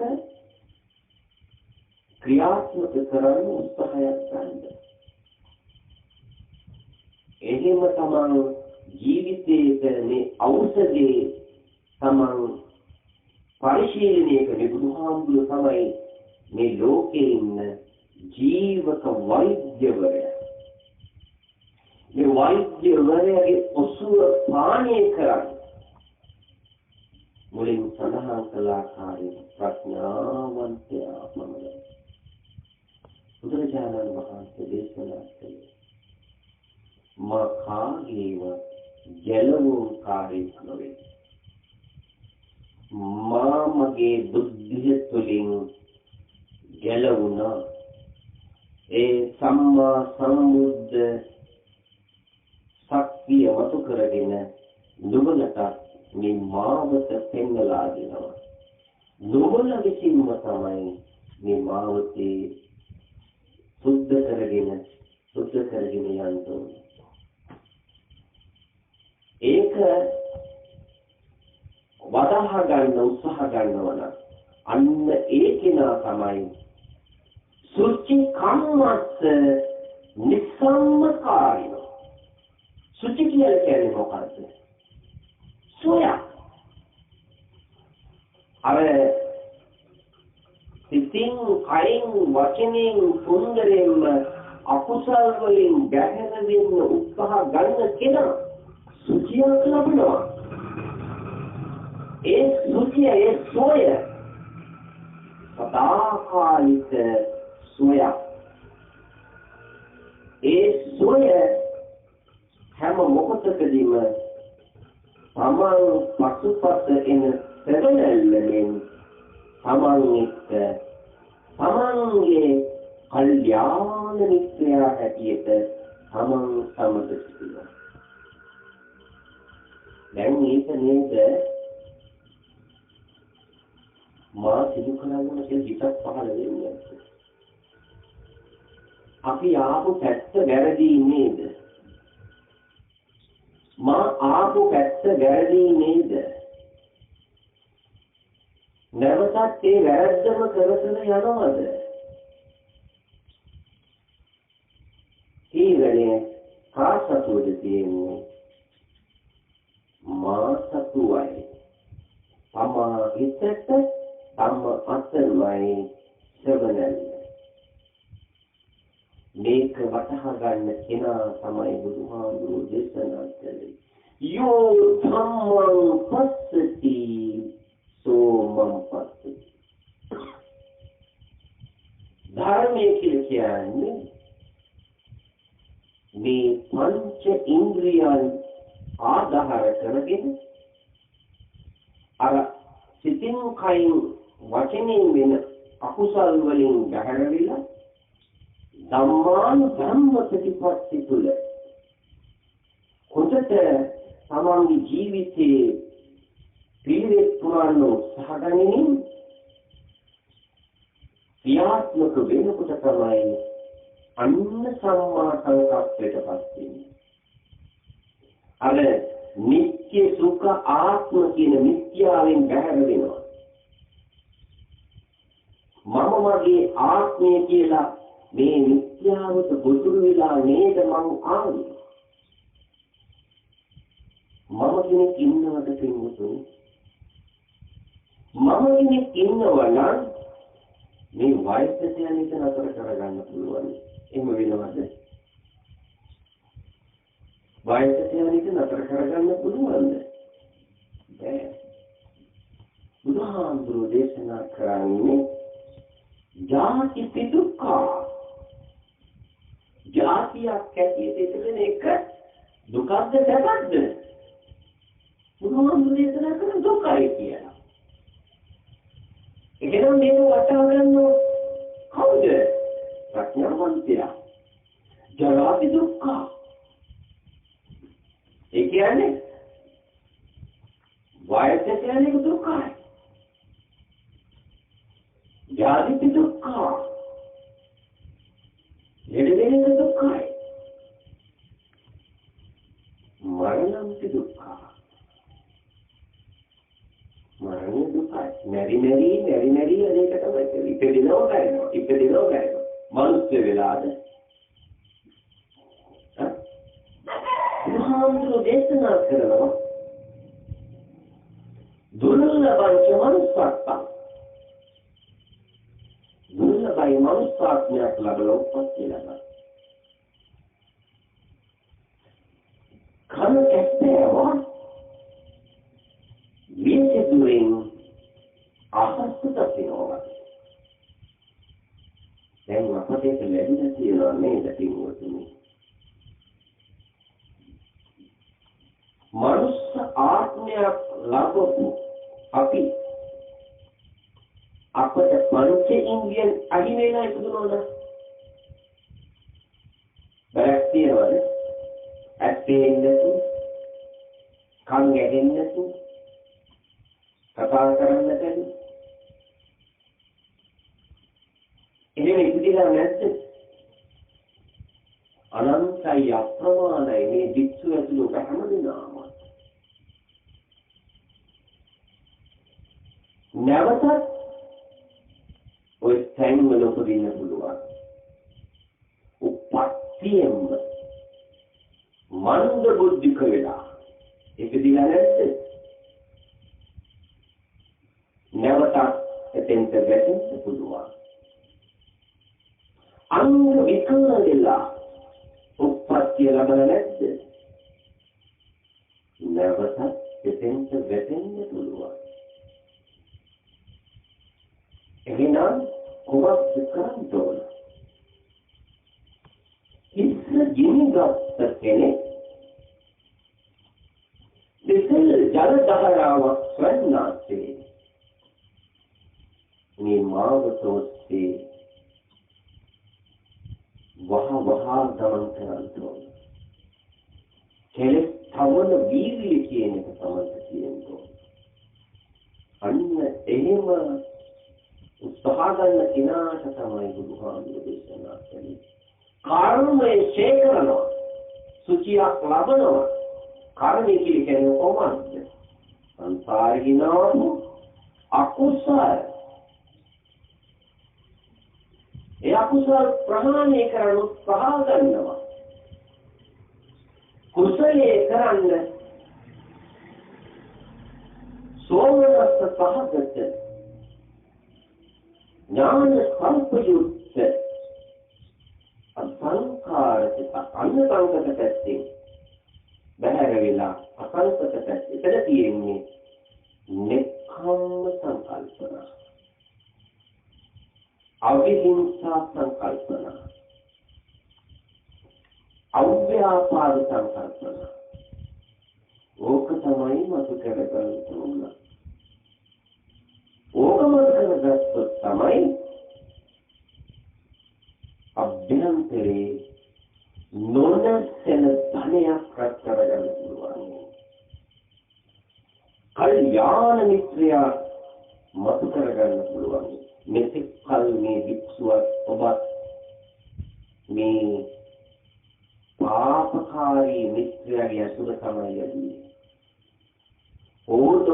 ක්‍රියාත්මක කරන්න උත්සාහයක් ගන්න. එහෙම තමයි ජීවිතයේ මේ ඖෂධයේ තමන් පරිශීලනය කරන බුදුහාමුදුරුවෝ තමයි මේ ලෝකේ ඉන්න ජීවක වෛද්‍යවරයා. මේ වෛද්‍යවරයාගේ ඔසුව පානය කරන්නේ මුලින් සඳහන් කළ ආකාරයෙන් ප්‍රඥාවන්තයා පමණයි. බුදුරජාණන් වහන්සේ දේශනා කළේ මා කාගේව ගැලවුම් කාර්යයක් නොවේ. මා මගේ බුද්ධිය තුළින් ගැලවුණා. ඒ සම්මා සම්බුද්ධ ශක්තිය වතු කරගෙන නුඹලට මේ මාවත පෙන්වලා දෙනවා. නුඹල විසින්ම තමයි මේ මාවතේ සුද්ධ කරගෙන යන්න ඕනේ. ඒක වදාහ ගන්න උත්සාහ ගන්නවා අන්න ඒ කෙනා තමයි සුචි කම්මස්ස නිසම්මකාරිනෝ. සුචි කියලා කියන්නේ මොකක්ද? සෝයා. අර සිතින් කයින් වචනෙන් සුන්දරයෙන්ම අකුසල් වලින් ගැහැර වෙන්න උත්සාහ ගන්න කෙනා සුචියක් ලබනවා. ඒ සුචිය ඒ සෝය සදාකාලික සෝය. ඒ සෝය හැම මොහොතකදීම තමන් පසුපස එන සැරවැල්ලෙන් තමන් එක්ක තමන්ගේ කල්යාණ මිත්‍රයා හැටියට තමන් සමග සිටිනවා. දැන් මේක නේද මා සිදු කරන්න කියලා හිතක් පහළ වෙන්නේ. අපි ආපු පැත්ත වැරදි නේද? මා ආපු පැත්ත වැරදි නේද? නැවතත් ඒ වැරද්දම කරගෙන යනවද? ඊළඟේ කාසතුද තියෙන්නේ මා සතුවයි. තමා හිතට තම අතමයි සෙවණල්. මේක වටහා ගන්න කෙනා තමයි බුදුහාමුදුරුවෝ දේශනා කළේ. යෝ ධම්මං පස්සති සෝමං පස්සති. ධර්මයේ කියන්නේ මේ පංච ඉන්ද්‍රියන් ආධාර කරගෙන අර සිතින් කයින් වචනෙන් වෙන අකුසල් වලින් ගැහැරවිලා ධම්මාන ධම්ම ප්‍රතිපත්ති තුල කොටට තමන්ගේ ජීවිතයේ පිළිවෙත් පුරන්න උත්සාහ ගනිමින් ක්‍රියාත්මක වෙනකොට තමයි අන්න සම්මා සංකප්පයට පස්සේ අර නිත්‍ය සුඛ ආත්ම කියන මිත්‍යාවෙන් බැහැර වෙනවා. මම මගේ ආත්මය කියලා මේ මිත්‍යාවට ගොදුරු වෙලා නේද මං ආවේ. මම කෙනෙක් ඉන්නවද පින්වතුනි? මම කෙනෙක් ඉන්නවා නම් මේ වයසට යන එක නතර කරගන්න පුළුවන්. එහෙම වෙනවද? වයසට යන එක නතර කරගන්න පුළුවන්ද? බෑ. බුදුහාමුදුරුවෝ දේශනා කරන්නේ ජාති දුක්ඛ. ජාතියක් ඇතිවෙ තිබෙන එක දුකක්ද සැපක්ද? බුදුහාමුදුරුවෝ දේශනා කරන දුකයි කියලා. ඒකෙන් මේක වටහා ගන්න කවුද? ප්‍රඥාවන්තයා. ජාති දුක්ඛ. ඒ කියන්නේ වයසට යන එක දුකයි. ජාති දුක්ඛ. ලෙඩ දුක්ඛයි. මරණම් දුක්ඛ. මරණ දුකයි. මෙරි අනේක තමයි. ඉපදිනව ගන්නවා. මනුස්ස වෙලාද? බුදුහාමුදුරුවෝ දේශනා කරනවා දුර්ලභංච මනුස්සත්වං. දුර්ලභයි මනුස්සාත්මයක් ලැබලා උපත් වෙනවා. කන කැප්පේවා විචදුරින් අහස්සට තියනවා. දැන් අපිට ලැබෙන තියෙනවා නේද පින්වතුනි? මනුස්ස ආත්මයක් ලබපු අපි අපට පංච ඉන්ද්‍රියන් අහිමිලා ඉපදුනොද? බයක් තියනවද? ඇස් පේන්නේ නැතු, කන් ඇහෙන්නේ නැතු, කතා කරන්නේ නැතු. එහෙම ඉපදිලා නැද්ද? අනන්තයි අප්‍රමාණයි මේ දික්සු ඇතුළු හැමදෙනාම. නැවතත් ඔය තැන්වල උපදින්න පුළුවන්. උපත්තියෙම මන්ද බුද්ධික වෙලා ඉපදිලා නැද්ද? නැවතත් එතෙන්ට වැටෙන්න පුළුවන්. අංග විකල වෙලා උපත්තිය ලබන නැද්ද? නැවතත් එතෙන්ට වැටෙන්න පුළුවන්. එහෙනම් කොහොමද කරන්න ඕන? ඉස්ස ජීවිතත් කෙනෙක් දෙසල් ජල දහරාවක් ස්වර්ණාසේ මේ මාවතෝස්සේ වහ ගමන් කරන්න ඕන. කෙලෙස් තවන වීර්යය කියන එක තමයි කියන්නේ. අන්න එහෙම උත්සාහ ගන්න කෙනාට තමයි බුදුහාමුදුරුවෝ දේශනා කළේ. කර්මයේ ශේකරනවා, සුචියක් ලබනවා. කර්මය කියන්නේ කොහොමද? සංසාරිනවම අකුසල. ඒ අකුසල ප්‍රහාණය කරන උත්සාහ ගන්නවා. කුසලයේ කරන්න සෝමනස්ස පහකට ඥාන සංපයුක්ත අසංකාරික අනුසංගත පැත්තේ බහැර වෙලා අසංකත පැත්තේ ඉතල තියෙන්නේ නෙක්ඛම්ම සංකල්පන, අවිහිංසා සංකල්පන, අව්‍යාපාද සංකල්පන. ඕක තමයි මතු කරගන්න ඕන. ඕකම කරගත්තොත් තමයි අභ්‍යන්තරේ නොනැසෙන ධනයක් රැස් කරගන්න පුළුවන්. කල්යාණ මිත්‍රයා මතු කරගන්න පුළුවන්. මෙතෙක් කල මේ වික්ෂුව ඔබත් මේ පාපකාරී මිත්‍රයාගේ අසුර තමයි යදී. ඕද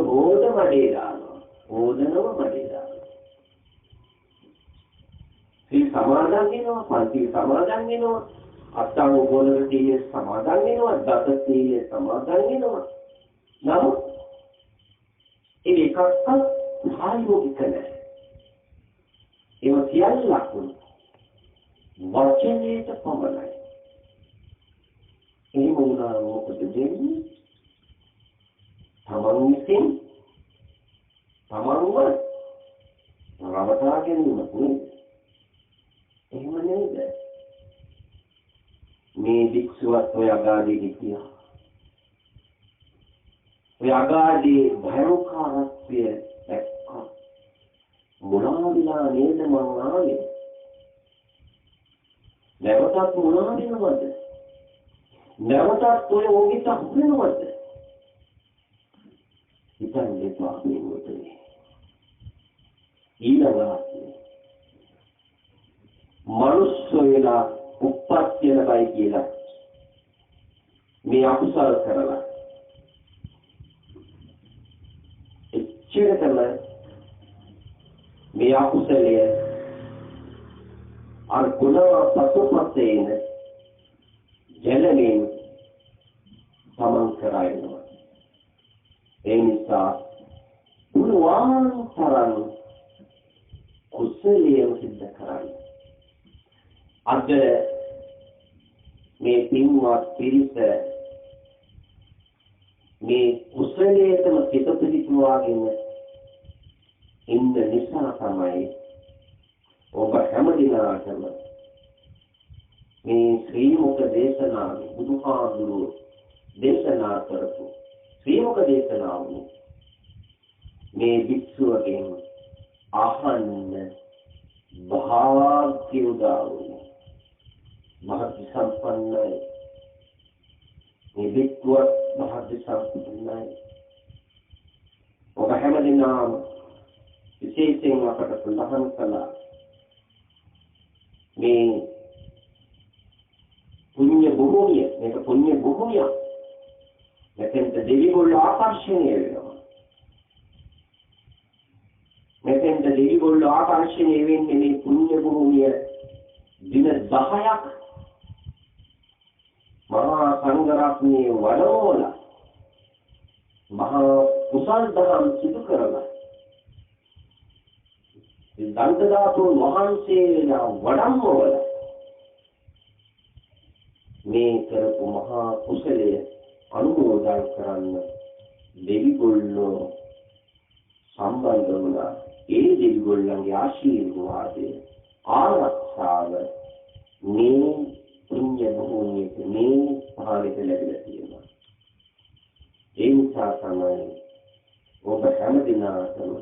මඩේ දානවා. ඕදනව මඩේ දානවා. සීල් සමාදන් වෙනවා, පන්ති සමාදන් වෙනවා, අත්තාව ගෝලකදී සමාදන් වෙනවා, දස සීල සමාදන් වෙනවා. නමුත් ඒ එකක්වත් ප්‍රායෝගික නැහැ. ඒව සියල්ලක්ම වචනයට පමණයි. ඒ මොනවා මොකද දෙන්නේ? තමන් විසින් තමන්ව රවටා ගැනීමක් නෙවෙයි. එහෙම නේද? මේ වික්ෂුවත් ඔය අගාදී කියා. ඔය අගාදී භයංකාරත්වය දැක්කා. මොනවා නේද මං ආවේ? නැවතත් මොනවා වෙනවද? නැවතත් ඔය ඕකිට හුවෙනවද? ඉතින් දෙපා මෙන්නතේ. ඊළඟට මනුස්ස වෙලා උප්පත්ති ලැබයි කියලා මේ අකුසල කරලා එච්චරටම මේ අකුසලය අර ගුණ පසුපසේන ජලයෙන් සමන් කරයිනවා. ඒ නිසා පුළුවන් තරම් කුසලයෙන් සිද්ධ කරන්න. අද මේ පින්වත් පිරිස මේ කුසලයේතම සිත පිළිතුවාගෙන ඉන්න නිසා තමයි ඔබ හැම දිනකටම මේ ශ්‍රී මුඛ දේශනාවේ බුදුහාමුදුරුවෝ දේශනා කරපු ශ්‍රී මුඛ දේශනාව මේ වික්ෂුවගෙන් අහන්න භාග්‍ය උදා වුණා. මහත් සම්පන්නයි. මේ වික්ෂුව මහත් සම්පන්නයි. ඔබ හැමදෙනාම විශේෂයෙන් අපට සඳහන් කළා මේ පුණ්‍ය භූමිය, මේක පුණ්‍ය භූමිය. මෙතෙන්ට දෙවිගොල්ලෝ ආකර්ෂණය වෙනවා. මෙතෙන්ට දෙවිගොල්ලෝ ආකර්ෂණය වෙන්නේ මේ පුණ්‍ය භූමිය දින 10ක් මහා සංඝරත්නයේ වඩෝල මහා කුසල් දහම් සිදු කරලා දන්ත ධාතුන් වහන්සේලා වඩම්මවල මේ කරපු මහා කුසලය අනුමෝදන් කරන්න දෙවිගොල්ලෝ සම්බන්ධ වුණා. ඒ දෙවිගොල්ලන්ගේ ආශිර්වාදය ආරක්ෂාව මේ පුණ්‍ය භූමියේ මේ පහළට ලැබිලා තියෙනවා. ඒ නිසා තමයි ඔබ හැම දිනකටම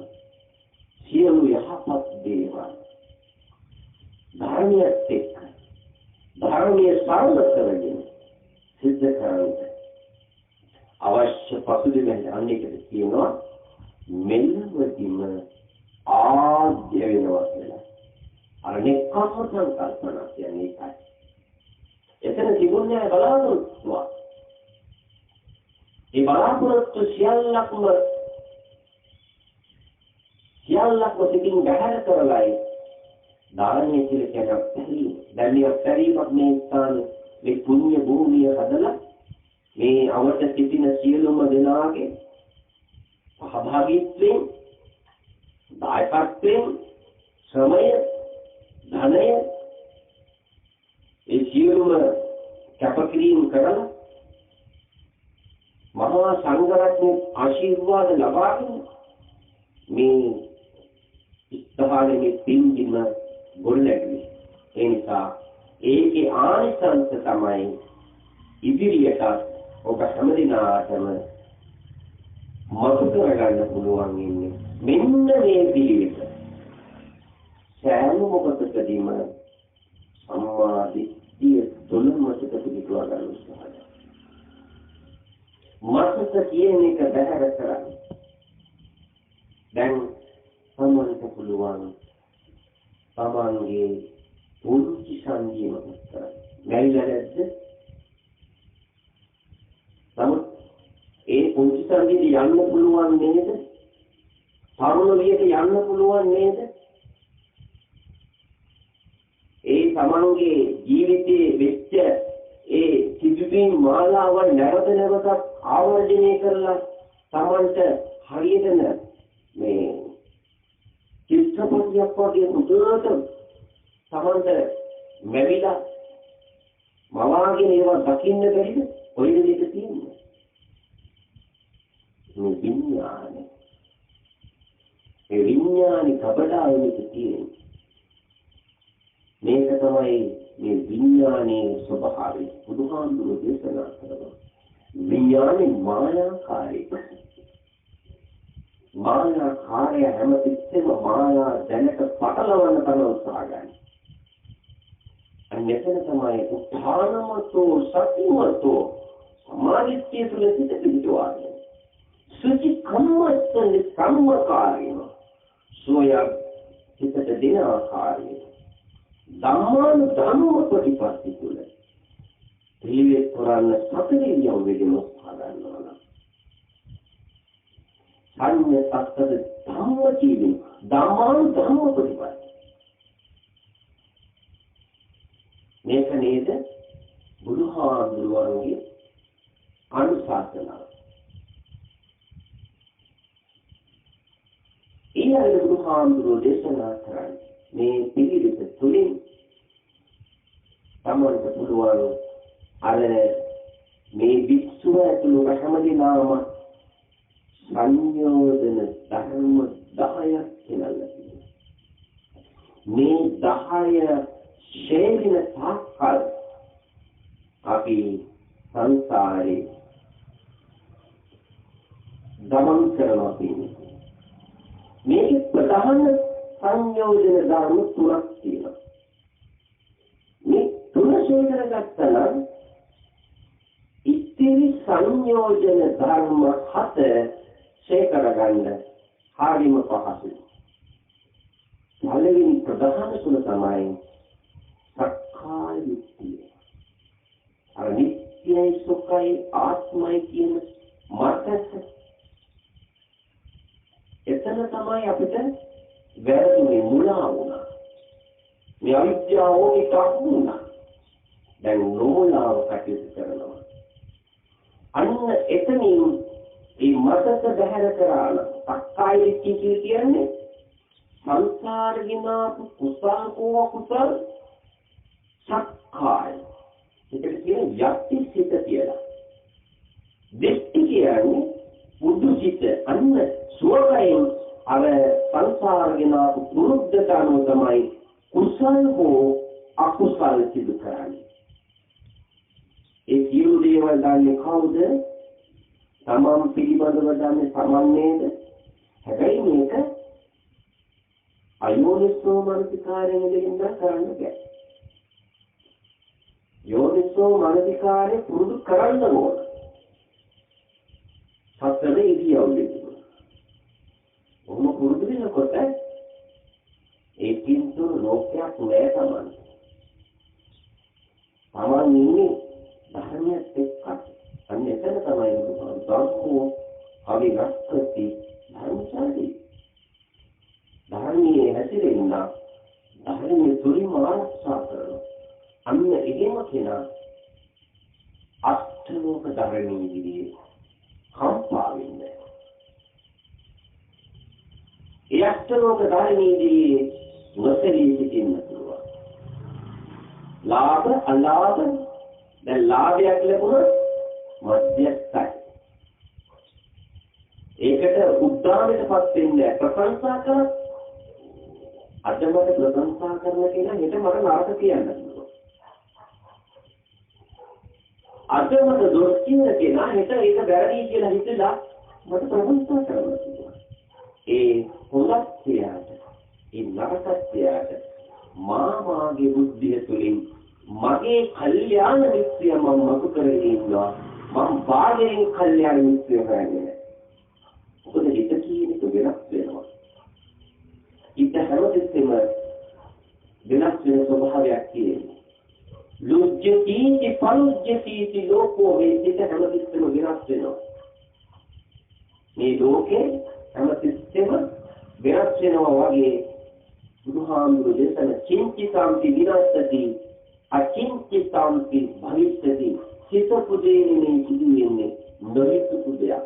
සියලු යහපත් දේවල් ධර්මයට එක්ක ධර්මයේ සරල කරගෙන සිද්ධ කරන්නේ අවශ්‍ය පසුබිම අන්නේකට කියනවා මෙලොවදීම ආද්‍ය වෙනවා කියලා. අර නෙක්ඛම්ම සංකල්පන කියන්නේ ඒකයි. එතන තිබුණේ බලාපොරොත්තුවක්. ඒ බලාපොරොත්තු සියල්ලක්ම සිතින් බැහැර කරලායි දානීය කියලා කියන දැන් මේ පරිපක් මේ ස්ථාන මේ පුණ්‍ය භූමිය හදලා මේ අවත සිටින සියලුම දෙනාගේ සහභාගීත්වයෙන් දායකත්වයෙන් ශ්‍රමය ධනය ඒ සියලුම කැපකිරීම කරලා මහා සංඝරත්නයේ ආශිර්වාද ලබාගෙන මේ ඉස්තහාලේ පින්දිම ගොල්ලැගුවේ. ඒ නිසා ඒකේ ආනිසංස තමයි ඉදිරියට ඔබ හැමදිනාටම මතු කරගන්න පුළුවන් ඉන්නේ. මෙන්න මේ පිළිවෙත සෑම මොහොතකදීම සම්මා දිට්ඨිය තුලමකට පිළිතුරු ගන්න උත්සාහය. මතක කියන එක බැහැර කරන්න. දැන් සම්මත පුළුවන් තමන්ගේ පුංචි සංජීවනයක් කරන්නේ. මැරිලා නැද්ද? නමුත් ඒ පුංචි සංජීවි යන්න පුළුවන් නේද? තරුණ වියට යන්න පුළුවන් නේද? ඒ තමන්ගේ ජීවිතයේ වෙච්ච ඒ සිදුවීම් මාලාවන් නැවත නැවතත් ආවර්ජනය කරලා තමන්ට හරියටම මේ චිත්තපතියක් වගේ මුදුවට තමන්ට මෙවිලා මවාගෙන ඒවා දකින්න බැරිද? ඔය විදිහට තියෙන්නේ. මේ විඥානේ. ඒ විඥානේ කබඩාවෙක තියෙන්නේ. මේක තමයි මේ විඥානයේ ස්වභාවය. බුදුහාමුදුරුවෝ දේශනා කරනවා. විඥානේ මායාකාරී. මායාකාරය හැමතිස්සෙම මායා දැනට පටලවන්න තමයි උත්සාහ ගන්න. අන්‍යතන තමයි උත්හානමතෝ සතිමතෝ සමාධිත්‍ය තුළ සිට පිටුවාගෙන. සුචි කම්මස්සන සම්මකාරීන සෝය හිතට දෙන ආකාරය. ධම්මාන ධම්ම ප්‍රතිපත්ති තුළ පිළිවෙත් කරන්න සතරියම් වෙගෙන හදන්නවා. අන්‍ය සත්‍යද ධම්ම ජීවි ධම්මාන ධම්ම ප්‍රතිපත්ති. මේක නේද බුදුහාමුදුරුවන්ගේ අනුශාසනාව. ඊළඟ බුදුහාමුදුරුවෝ දේශනා කරන්නේ මේ පිළිවෙත තුළින් තමන්ට පුළුවන් අර මේ වික්ෂුව ඇතුළු හැමදෙනාම සංයෝජන ධර්ම 10ක් කියලා මේ 10 ශේවින තාක්කල් අපි සංසාරේ ගමන් කරනවා කියන්නේ. මේක ප්‍රධාන සංයෝජන ධර්ම තුනක් තියෙනවා. මේ තුන ශේවින ගත්තනම් ඉතිරි සංයෝජන ධර්ම 7 ශේකර ගන්න හරිම පහසුයි. පළවෙනි ප්‍රධාන තුන තමයි සක්කාය දිට්ඨිය. අර නිත්‍යයි සුඛයි ආත්මයි කියන මතක. එතන තමයි අපිට වැරදුනේ මුලා වුණා. මේ අවිද්‍යාව ඕනිට වුණා. දැන් නොමුලාව කටයුතු කරනවා. අන්න එතනින් මේ මතක බහැර කරාන සක්කාය දිට්ඨිය කියන්නේ සංසාරගිනා කුසල කෝ කුසල සක්කාය. ඒකට කියන්නේ යක්ති සිත කියලා. දෙට්ටි කියන්නේ බුදු සිත. අන්න සුවකයෙන් අර සංසාරගිනා පුරුද්දට අනුව තමයි කුසල හෝ අකුසල සිදු කරන්නේ. ඒ සියලු දේවල් දන්නේ කවුද? තමන් පිළිබඳව දන්නේ තමන් නේද? හැබැයි මේක අයෝනිසෝ මනසිකාරයෙන් දෙකින් කරන්න බෑ. යෝනිසෝ මනසිකාරය පුරුදු කරන්න ඕන. සතර ඉරියව්වේ. ඔන්න පුරුදු වෙනකොට ඒකින් තුර ලෝකයක් නෑ තමන්. තමන් ඉන්නේ ධර්මයක් එක්ක. අන්න එතන තමයි ධර්මෝ අවිරක්කති ධර්මචාරී. ධර්මයේ හැසිරෙන්න ධර්මයේ තුලින්ම ආරක්ෂා කරනවා. අන්න එහෙම කෙනා අෂ්ටලෝක ධර්මයේ විදිහේ කම්පා වෙන්නේ. ඒ අෂ්ටලෝක ධර්මයේදී නොසලී සිටින්න පුළුවන්. ලාභ අලාභ දැන් ලාභයක් ලැබුණොත් මධ්‍යස්ථයි. ඒකට උද්දාමයටපත් වෙන්නේ ප්‍රශංසා කරන අදමට ප්‍රශංසා කරන කෙනා හෙට මට නරක කියන්න පුළුවන්. අදමට දොස් කියන කෙනා හෙට ඒක වැරදි කියලා හිතලා මට ප්‍රශංසා කරන්න පුළුවන්. ඒ හොඳක් කියාට ඒ නරකක් කියාට මාගේ බුද්ධිය තුළින් මගේ කල්යාණ මිත්‍රය මම මතු කරගෙන ඉන්නවා. මම බාහිරින් කල්යාණ මිත්‍රය හොයන්නේ. මොකද හිත කියන එක වෙනස් වෙනවා. හිත හැමතිස්සෙම වෙනස් වෙන ස්වභාවයක් තියෙනවා. ලුජ්ජති පලුජ්ජති ලෝකෝ මේ සිත හැමතිස්සෙම වෙනස් වෙනවා. මේ ලෝකේ හැමතිස්සෙම වෙනස් වෙනවා වගේ බුදුහාමුදුරු දේශන චින්තිතාම්පි විනාශති අචින්තිතාම්පි භවිෂ්‍යති. සිත පුදේනේ සිදු වෙන්නේ නොහිතපු දෙයක්.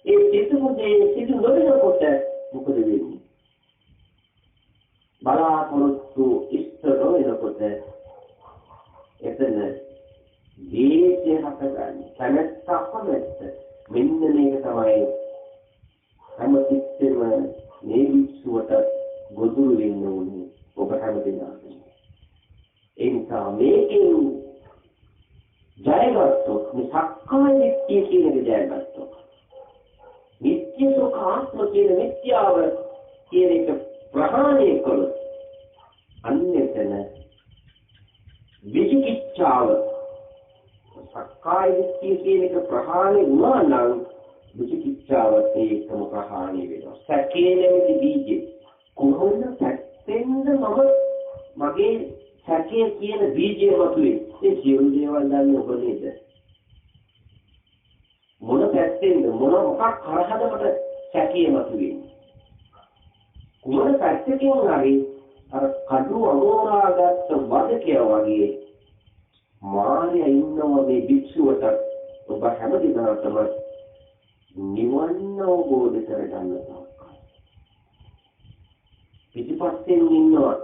ඒ සිත පුදේ සිදු නොවෙනකොට මොකද වෙන්නේ? බලාපොරොත්තු ඉෂ්ට නොවෙනකොට එතන දේශය හටගන්නේ. කැමැත්ත අපමැත්ත. මෙන්න මේක තමයි හැමතිස්සෙම මේ විශ්වට ගොදුරු වෙන්න ඕනේ ඔබ හැමදෙනාම. ඒ නිසා මේකෙන් ජයගත්තොත් මේ සක්කාය දිට්ඨිය කියන එක ජයගත්තොත් නිත්‍ය සුඛාත්ම කියන මිත්‍යාව කියන එක ප්‍රහාණය කළොත් අන්‍යතන විචිකිච්ඡාව සක්කාය දිට්ඨිය කියන එක ප්‍රහාණය වුණා නම් විචිකිච්ඡාව ඒකම ප්‍රහාණය වෙනවා. සැකේ නැමැති බීජේ කොහොමද පැත්තෙන්ද මගේ සැකේ කියන බීජය මතුවේ. ඒ සියලු දේවල් දන්නේ ඔබ නේද? මොන පැත්තෙන්ද මොකක් කරහද මට සැකේ මතුවේ? කුමන පැත්තකින් හරි අර කඩු අමෝරාගත්ත වදකයා වගේ මාර්යා ඉන්නවා මේ භික්ෂුවට. ඔබ හැමදෙනාටම නිවන් අවබෝධ කරගන්න තාක්කල් පිටිපස්සෙන් ඉන්නවා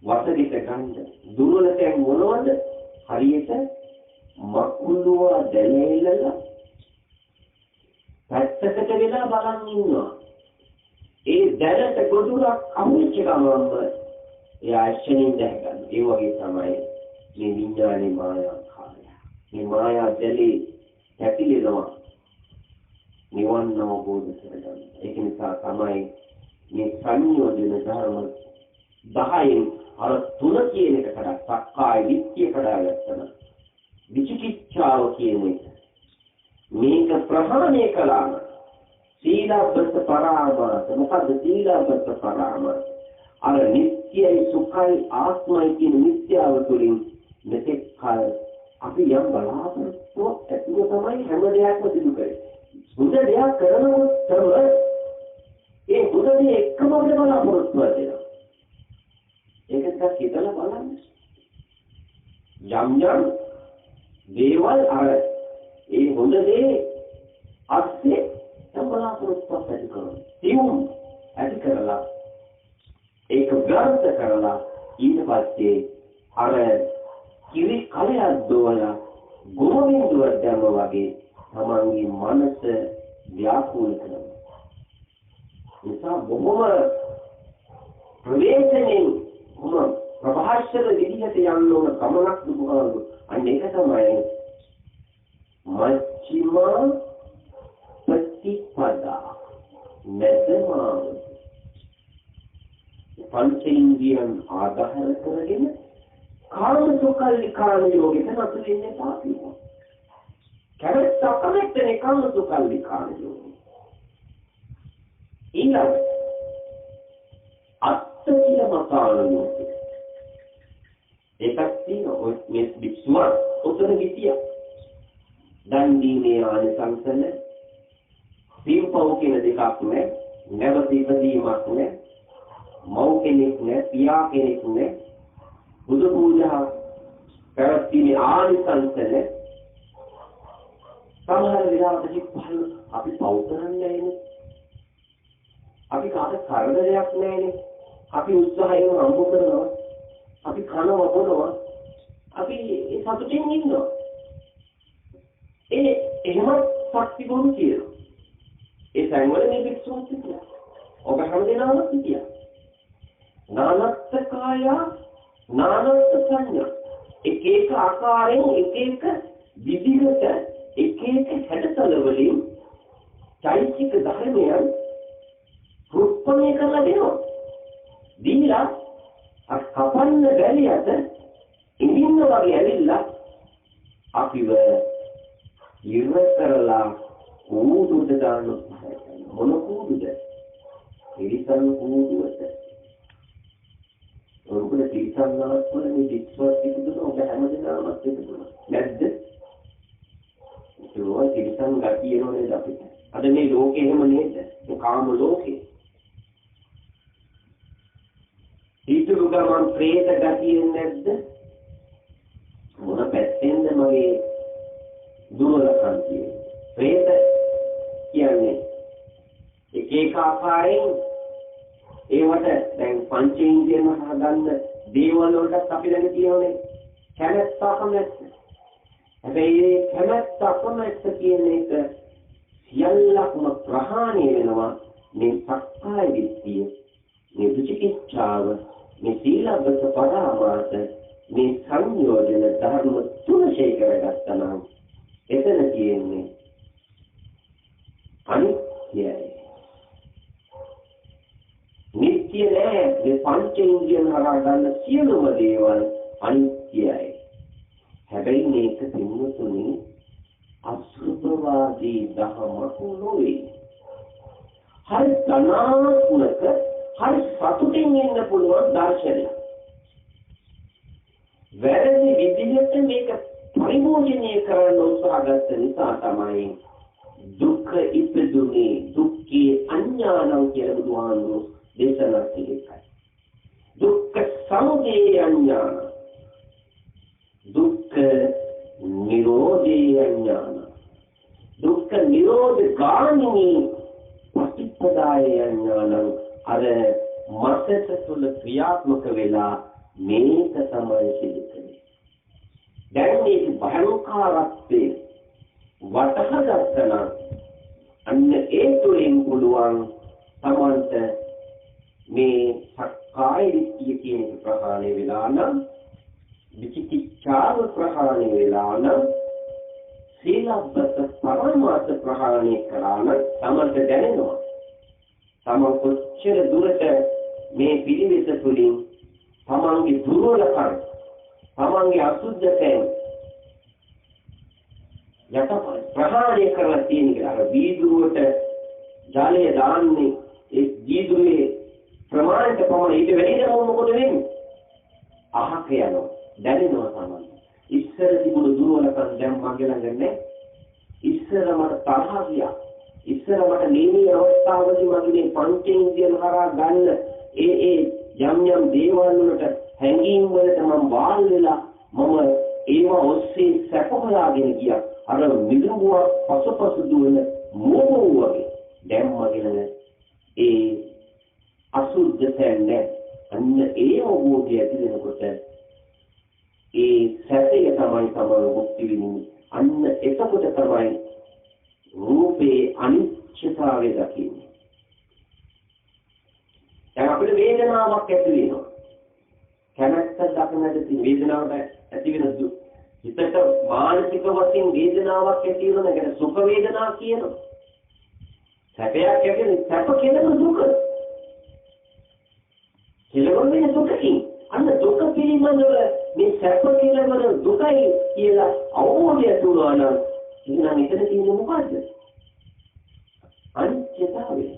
වසරිත ගන්න දුර්වලතෙන් මොනවද? හරියට මකුළුව දැලෙල්ලලා පැත්තකට වෙලා බලන් ඉන්නවා. ඒ දැලට ගොදුරක් අමුච්ච ගමන්ම ඒ ආශ්චර්යයෙන් දැක ගන්න. ඒ වගේ තමයි මේ විඥානේ මායාකාරය. මේ මායා දැලේ ඇතිලෙනවා නිවන් අවබෝධ කරගන්න. ඒක නිසා තමයි මේ සංයෝජන ධර්ම 10න් අර 3 කියන එක කඩා සක්කාය දිට්ඨිය කඩාගත්තම විචිකිච්ඡාව කියන එක මේක ප්‍රහාණය කළාම සීලබ්බත පරාමාස. මොකද සීලබ්බත පරාමාස? අර නිත්‍යයි සුඛයි ආත්මයි කියන මිත්‍යාව තුළින් මෙතෙක් කල අපි යම් බලාපොරොත්තුවක් ඇතිව තමයි හැම දෙයක්ම සිදු කරේ. හොඳ දෙයක් කරනකොටම ඒ හොඳ දේ එක්කම අපේ බලාපොරොත්තුව ඇතිවෙනවා. ඒක ටිකක් හිතලා බලන්න. යම් දේවල් අර ඒ හොඳ දේ අස්සේ බලාපොරොත්තුවක් ඇති කරනවා. තියුම් ඇති කරලා ඒක ග්‍රන්ථ කරලා ඊට පස්සේ අර කිරි කලයක් දෝලා ගොමවින්දුවක් දැම්මා වගේ තමන්ගේ මනස ව්‍යාකූල කරනවා. නිසා බොහොම ප්‍රවේශයෙන් ප්‍රභාෂර විදිහට යන්න ඕන කමනක් දුබාලු. අන්න ඒක තමයි මච්චිමා ප්‍රතිපදා මෙතමාව. පංචේන්ද්‍රියන් ආධාර කරගෙන කාම සුඛල්ලි කාම යෝගිත නතු වෙන්නේ පාපිව. කැමැත්ත අකමැත්තනේ කාම සුඛල්ලි කාම යෝගි. ඊළඟ අත්තිලමතාවනෝ ඒකක් තියෙනවා. මේ වික්ෂුවා උතර ගිතිය දන් දීමේ ආනිසංසන පින්පව් කියන දෙකක් නෑ. නැවත ඉපදීමක් නෑ. මව් කෙනෙක් නෑ. පියා කෙනෙක් නෑ. බුදු පූජා පැවැත්වීමේ ආනිසංසන සමහර වෙලාවට අපි පව් කරන්නේ නෑනේ. අපි කාට කරදරයක් නෑනේ. අපි උත්සාහයෙන් හම්බ කරනවා. අපි කනවා බොනවා. අපි ඒ සතුටින් ඉන්නවා. එහෙම ශක්ති ගුණ කියනවා. ඒ සංවර මේ වික්ෂුන් සිටියා. ඔබ හැමදේම සිටියා. නානත්ත කාය නානත්ත සංඥා. එක එක ආකාරයෙන් එක එක විදිහට එක එක හැඩතල වලින් චෛතසික ධර්මයන් රූපණය කරලා දෙනවා. දීලා කපන්න බැරියට ඉඳින්න වගේ ඇවිල්ලා අපිව ඉර කරලා කූඩුවට දාන්න මොන කූඩුද? ඉරිසන් කූඩුවට. තිරිසන්නාත්වල මේ විශ්වාස තිබුණා ඔබ හැමදෙනාමත් තිබුණා. නැද්ද? ඒක තිරිසන් ගතිය නෝනේ අපිට. අද මේ ලෝකෙ එහෙම නේද? මේ කාම ලෝකේ. ඊටු ගමන් ප්‍රේත ගතිය නැද්ද? මොන පැත්තෙන්ද මගේ දුර්වලකම් තියෙන්නේ? ප්‍රේත කියන්නේ එක ආකාරයෙන් ඒවට දැන් පංචේන්ද්‍රියම හදන්න දේවල් වලට අපි ළඟ තියෙනනේ කැමැත්ත අකමැත්ත. හැබැයි මේ කැමැත්ත අකමැත්ත කියන එක සියල්ලක්ම ප්‍රහාණය වෙනවා මේ සක්කාය දිට්ඨිය, මේ විචිකිච්ඡාව, මේ සීලබ්බත පරාමාස, මේ සංයෝජන ධර්ම තුන ශේ කරගත්තා නම් එතන තියෙන්නේ අනිත්‍යයි. නිත්‍ය නෑ. මේ පංචේන්ද්‍රියන් හරහා ගන්න සියලුම දේවල් අනිත්‍යයි. හැබැයි මේක පින්වතුනි අසුභවාදී දහමක් නොවේ. හරි ධනාත්මක, හරි සතුටින් ඉන්න පුළුවන් දර්ශනයක්. වැරදි විදිහට මේක පරිභෝජනය කරන්න උත්සාහ ගත්ත නිසා තමයි දුක්ඛ ඉපදුනේ, දුක්ඛේ අඥානං කියලා බුදුහාමුදුරුවෝ දේශනා කළේ. දුක්ඛ සමුදය අඥාන, දුක්ඛ නිරෝධේ අඥාන, දුක්ඛ නිරෝධ ගාමිනී පටිපදාය අඥාන. අර මතක තුල ක්‍රියාත්මක වෙලා මේක තමයි සිදු කරන්නේ. දැන් මේක භයංකාරත්වයේ වටහා ගන්න අන්න ඒ තුලින් පුළුවන් තමන්ට මේ සක්කාය දිට්ඨිය කියන ප්‍රහාණය වෙලා නම්, විචිකිච්ඡාව ප්‍රහාණය වෙලා නම්, සීලබ්බත පරමාර්ථ ප්‍රහාණය කළා නම් තමන්ට දැනෙනවා තමන් කොච්චර දුරට මේ පිළිවෙත තුලින් තමන්ගේ දුර්වලකම්, තමන්ගේ අසුද්ධකම් යට ප්‍රහාණය කරලා තියෙන කියලා. අර වීදුරුවට ජලය දාන්නේ ඒ වීදුරුවේ ප්‍රමාණයට පමණ ඊට වැඩිද මොකද වෙන්නේ? අහක යනවා, දැනෙනවා තමයි. ඉස්සර තිබුණු දුර්වලකම් දැන් මගේ ළඟ නැහැ. ඉස්සර මට තරහ ගියා. ඉස්සර මට නීමී අවස්ථාවලදී මගේ පංචේන්ද්‍රියන් හරහා ගන්න ඒ යම් යම් දේවල් වලට හැංගීම් වලට මම වාල් වෙලා මම ඒවා ඔස්සේ සැපහලාගෙන ගියා. අර මිදුවා පසුපසු දුවන මෝහෝ වගේ දැන් මගේ ළඟ ඒ අසුද්ධ තැන්නේ. අන්න ඒ අවබෝධය ඇති වෙනකොට ඒ සැපය තමයි මුක්ති විඳින්නේ. අන්න එතකොට තමයි රූපේ අනිත්‍යතාවය දකින්නේ. දැන් අපිට වේදනාවක් ඇති වෙනවා. කැමැත්ත දකින්නට වේදනාවට ඇති වෙන හිතට මානසික වශයෙන් වේදනාවක් ඇති වෙනවා. ඒකට සුඛ වේදනා කියනවා. සැපයක් ඇති වෙන සැප කියන දුක. කෙලවන්නේ දුකයි. අන්න දුක පිළිබඳව මේ සැප කෙලවන දුකයි කියලා අවබෝධය තුනනවා නම් ඉතින් එතන තියෙන්නේ මොකද්ද? අනිත්‍යතාවය.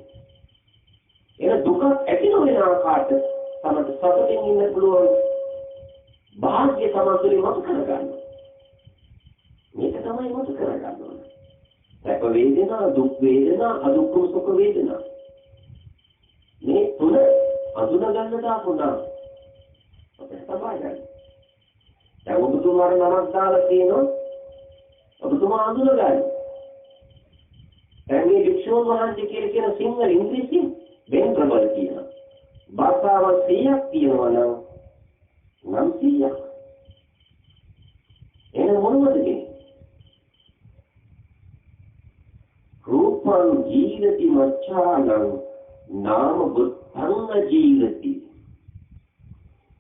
එන දුක ඇති නොවන ආකාරයට තමයි සතුටින් ඉන්න පුළුවන් භාග්‍ය සමාධිය මත කරගන්න. මේක තමයි මත කරගන්න ඕනේ. සැප වේදනා, දුක් වේදනා, අදුක්ඛ සුඛ වේදනා. මේ තුන අඳුන ගන්න දාපුණා. අපිට තමයි ගන්න. දැන් ඔබතුමාට නමක් දාලා කියනවා ඔබතුමා අඳුන ගන්න. දැන් මේ වික්ෂෝභ වහන්සේ කියන සිංහල ඉංග්‍රීසි වෙන ප්‍රබල කියනවා. භාෂාව 100ක් තියෙනවා නම් 900ක්. එන මොනවද මේ? රූපං ජීවති මච්ඡානං නාම බුද්ධං ජීවති.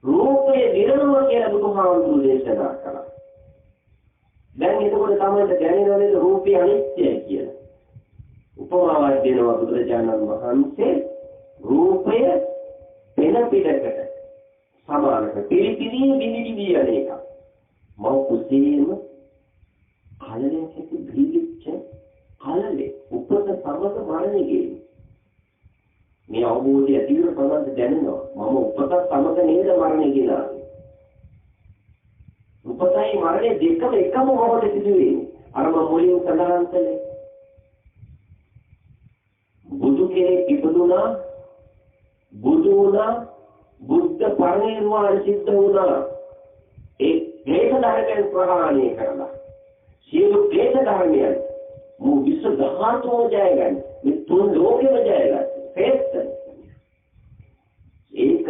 රූපේ විරණව කියලා බුදුහාමුදුරුවෝ දේශනා කළා. දැන් එතකොට තමයි දැනෙනවනේ රූපේ අනිත්‍යයි කියලා. උපමාවක් දෙනවා බුදුරජාණන් වහන්සේ. රූපය පෙන පිටකට සමානක පිළිපිදී බිනිවිදී යන එක. මව කුසීම කලලයක බිලිච්ච කලලේ උපත සමග මරණය ගේ. මේ අවබෝධය ඇති වෙන ප්‍රමාණය දැනෙනවා. මම උපත සමග නේද මරණය කියලා. උපතයි මරණය දෙකම එකම මොහොතේ සිදු වෙන්නේ. අර මම මුලින් සඳහන් කළේ බුදු කෙනෙක් ඉපදුනා, බුදු වුණා, බුද්ධ පරිනිර්වාණ සිද්ධ වුණා. ඒ ක්ලේශ ධර්මයන් ප්‍රහාණය කරලා සියලු ක්ලේශ ධර්මයන් මු විශ්ව ධාතුව ජය ගන්න. මේ තුන් ලෝකෙම ජය ගන්න. ශ්‍රේෂ්ඨ. ඒක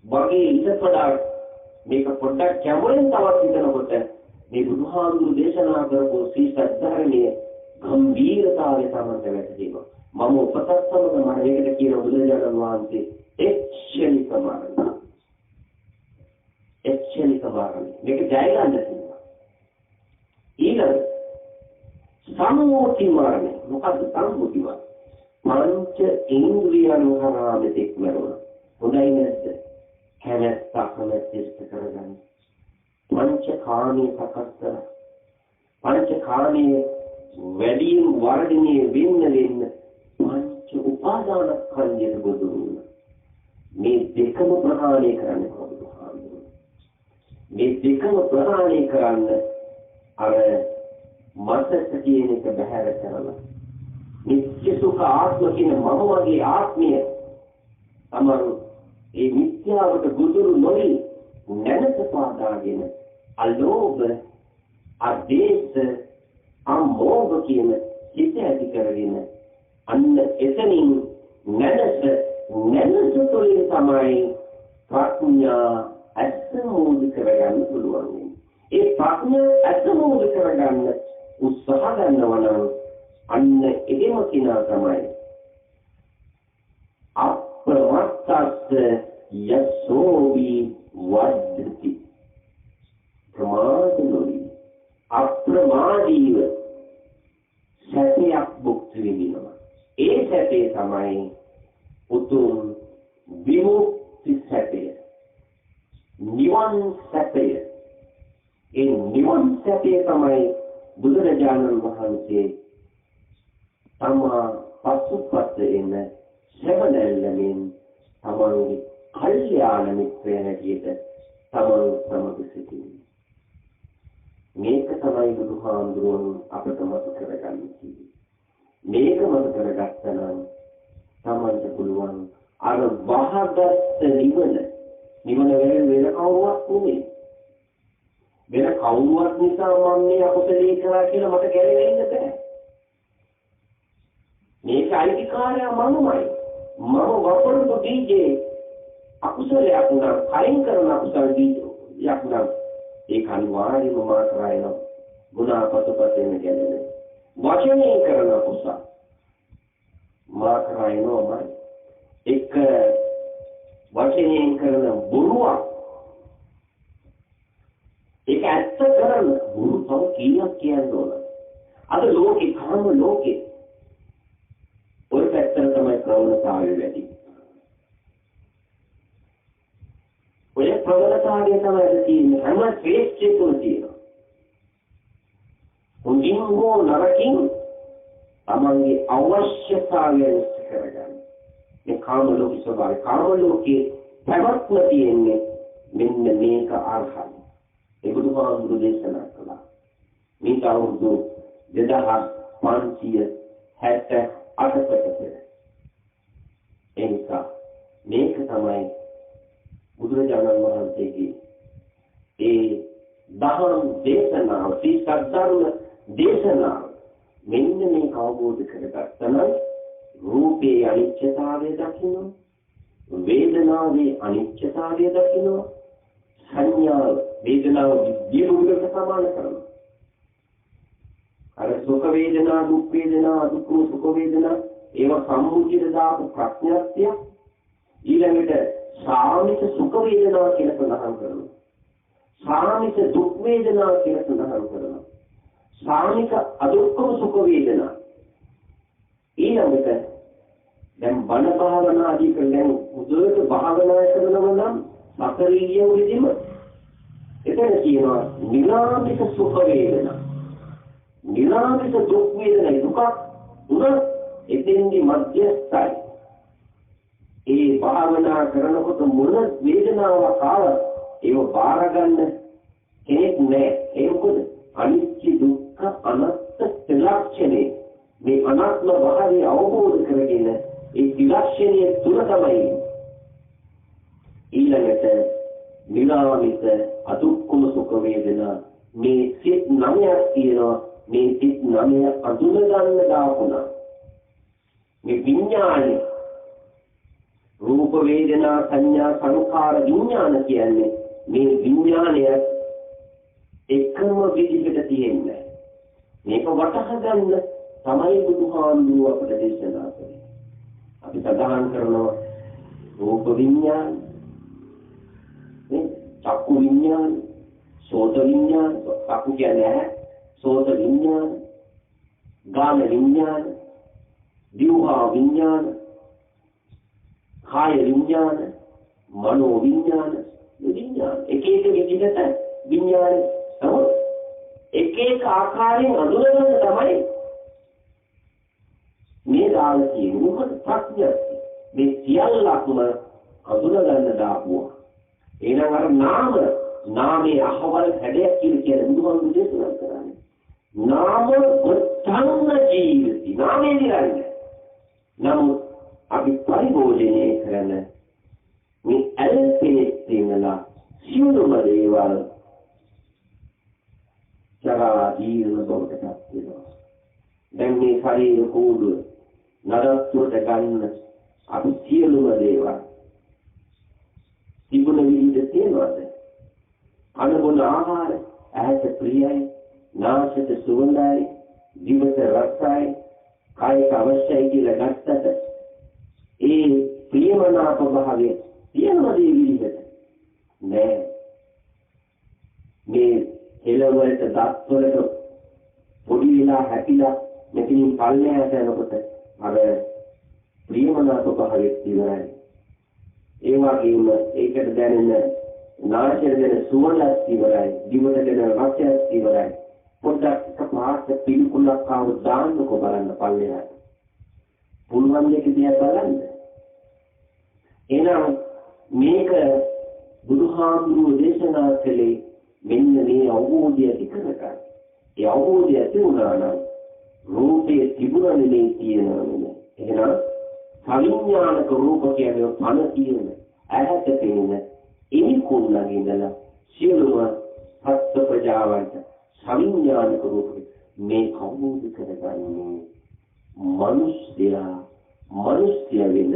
වගේ ඉතපඩා මේක පොඩ්ඩක් කැමරෙන් තවත් හිතනකොට මේ බුදුහාමුදුරු දේශනා කරපු සී සත්‍යධර්මයේ ගම්භීරතාවය තමයි වැටහෙනවා. මම උපතත් සමග මම මේකට කියන බුදුරජාණන් වහන්සේ එක්ෂණික මරණය. එක්ෂණික මරණය. මේක ජය ගන්න තියෙනවා. ඊළඟ සම්මුති මරණය. මොකද්ද සම්මුති මරණය? පංච ඉන්ද්‍රියයන් හරහා මෙතෙක් මරුණා. හොඳයි නැද්ද? කැමැත්ත අකමැත්ත ඉෂ්ට කරගන්න. පංච කාමී සකස් කරලා පංච කාමී වැඩිම වර්ධනයේ වෙන්න පංච උපාදානස්කන්ධයට ගොදුරු වුණා. මේ දෙකම ප්‍රහාණය කරන්න කොහොමද? මේ දෙකම ප්‍රහාණය කරන්න අර මතක කියන එක බහැර කරලා නිත්‍ය සුඛ ආත්ම කියන මම වගේ ආත්මය තමන් ඒ මිත්‍යාවට ගොදුරු නොවි නැනත පාදාගෙන අලෝභ අදේශ අමෝහ කියන සිත ඇති කරගෙන අන්න එතනින් නැනස තුළින් තමයි ප්‍රඥා අසමෝධ කරගන්න පුළුවන්. ඒ ප්‍රඥා අසමෝධ කරගන්න උත්සාහ ගන්නවා නම් අන්න එහෙම කිනා තමයි අප්‍රමත්තස්ස යසෝවි වද්දති. ප්‍රමාදනොයි අප්‍රමාදීව සැපයක් භුක්ති විඳිනවා. ඒ සැපේ තමයි උතුම් විමුක්ති සැපය, නිවන් සැපය. ඒ නිවන් සැපය තමයි බුදුරජාණන් වහන්සේ තමා පසුපස එන සෙවණැල්ලමින් තමන්ගේ කල්යාණ මිත්‍රය හැටියට තමන් සමග සිටින්නේ. මේක තමයි බුදුහාමුදුරුවෝ අපට මතක කරගන්න කිව්වේ. මේක මතක කරගත්තා නම් තමන්ට පුළුවන් අර වහගත් නිවන වෙන කවුරුවත් නෙමෙයි. වෙන කවුරුවත් නිසා මම මේ අකුසලයේ කරා කියලා මට ගැලවෙන්න බෑ. මේක අයිතිකාරයා මමමයි. මම වපුරපු බීජේ අකුසලයක් උනා කයින් කරන අකුසල බීජයක් උනා ඒක අනිවාර්යයෙන්ම මාතරයන ගුණාපතපතෙන් ගැලවෙන. වචනේ කරන අකුසල මාතරයනෝමයි. එක වචනයෙන් කරන බොරුවක් ඒක ඇත්ත කරන බොරු තව කීයක් කියන්න ඕන. අද ලෝකේ කාම ලෝකේ ඔය පැත්තට තමයි ප්‍රවණතාවය වැඩි. ඔය ප්‍රවණතාවය තමයි තියෙන්නේ හැම ශ්‍රේෂ්ඨයෙකුම තියෙනවා. හොඳින් හෝ නරකින් තමන්ගේ අවශ්‍යතාවය ඉෂ්ට කරගන්න. මේ කාම ලෝකේ ස්වභාවය. කාම ලෝකේ පැවැත්ම තියෙන්නේ මෙන්න මේක ආර්හයි. ඒ බුදුහාමුදුරු දේශනා කළා. මේක අවුරුදු 2568කට පෙර. එනිසා මේක තමයි බුදුරජාණන් වහන්සේගේ ඒ දහම් දේශනාව, සත්‍යධර්ම දේශනාව මෙන්න මේක අවබෝධ කරගත්තම රූපේ අනිත්‍යතාවය දකින්න, වේදනාවේ අනිත්‍යතාවය දකින්න, සංඥාව වේදනාව විද්‍යුලකට සමාන කරනවා. අර සුඛ වේදනා, දුක් වේදනා, දුක් සුඛ වේදනා ඒවා සම්මුතියට දාපු ප්‍රඥාත්‍ය ඊළඟට සාමිත සුඛ වේදනා කියලා සඳහන් කරනවා. සාමිත දුක් වේදනා කියලා සඳහන් කරනවා. සාමික අදුක්ඛම සුඛ වේදනා ඊළඟට දැන් බණ භාවනා ආදී කරගෙන මුදලට භාවනා කරනවා නම් සතරීය විදිම එතන කියනවා නිරාමිත සුඛ වේදනා, නිරාමිත දුක් වේදනා දුක උන එතෙන්දි මධ්‍යස්ථයි. ඒ භාවනා කරනකොට මොන වේදනාවක් ආවත් ඒව බාර ගන්න කෙනෙක් නැහැ. ඒ මොකද අනිත්‍ය දුක්ඛ අනාත්ම ත්‍රිලක්ෂණේ මේ අනාත්ම භාවය අවබෝධ කරගෙන ඒ ත්‍රිලක්ෂණය තුල තමයි ඊළඟට නිරාමිත අදුක්කම සුඛ වේදනා මේ සිත් 9ක් තියෙනවා. මේ සිත් 9 අඳුන ගන්න දාපුණා. මේ විඥානේ රූප වේදනා සංඥා සංඛාර විඥාන කියන්නේ මේ විඥානය එකම විදිහට තියෙන්නේ. මේක වටහා ගන්න තමයි බුදුහාමුදුරුව අපට දේශනා කළේ. අපි සඳහන් කරනවා රූප විඥාන, චක්කු විඥාන, සෝත විඥාන, චක්කු කියන්නේ සෝත විඥාන, ගාන විඥාන, දිවහා විඥාන, කාය විඥාන, මනෝ විඥාන, විඥාන එක එක විදිහට විඥාන තමයි එක එක ආකාරයෙන් අඳුරගන්න තමයි මේ දාන කියන්නේ. මොකද ප්‍රඥා මේ සියල්ලක්ම අඳුරගන්න දාපුවා. එහෙනම් අර නාමයේ අහවල් හැඩයක් කියන බුදුහාමුදුරුවෝ දේශනා කරන්නේ. නාම උත්තංග ජීවිතී නාමයේ නිරන්නේ. නමුත් අපි පරිභෝජනය කරන මේ ඇල්පේ තියෙනලා සියලුම දේවල් ජරා ජීවන බවට පත් වෙනවා. දැන් මේ ශරීර කෝඩුව නරත්වයට ගන්න අපි සියලුම දේවල් තිබුණ විදිහට තියනවාද? අනුබුන ආහාර ඇහැට ප්‍රියයි, නාසයට සුවඳයි, දිවට රසයි, කායට අවශ්‍යයි කියලා ගත්තට ඒ ප්‍රියමනාප භාවය තියනවාද මේ විදිහට? නෑ. මේ එළවලට දත්වලට පොඩි වෙලා හැපිලා මෙතනින් පල්ලෙහාට යනකොට අර ප්‍රියමනාප භාවය ඉවරයි. ඒ වගේම ඒකට දැනෙන නාසයට දැනෙන සුවඳත් ඉවරයි, දිවට දැනෙන රසයත් ඉවරයි. පොඩ්ඩක් එකපාරට පිළිකුලක් ආව දාන්නකො බලන්න පල්ලෙහාට. පුළුවන් දෙක දිහා බලන්න. එහෙනම් මේක බුදුහාමුදුරුවෝ දේශනා කළේ මෙන්න මේ අවබෝධය ඇති කරගන්න. ඒ අවබෝධය ඇති වුණා නම් රූපයේ තිබුණ නෙමෙයි තියෙනවා නෙමෙයි. එහෙනම් සවිඥානික රූප කියන්නේ පණ තියෙන ඇහැට පෙනෙන ඉනිකුණගේ ඉඳලා සියලුම සත්ත්ව ප්‍රජාවන්ට සවිඥානික රූප මේ අවබෝධ කරගන්නේ මනුෂ්‍ය වෙන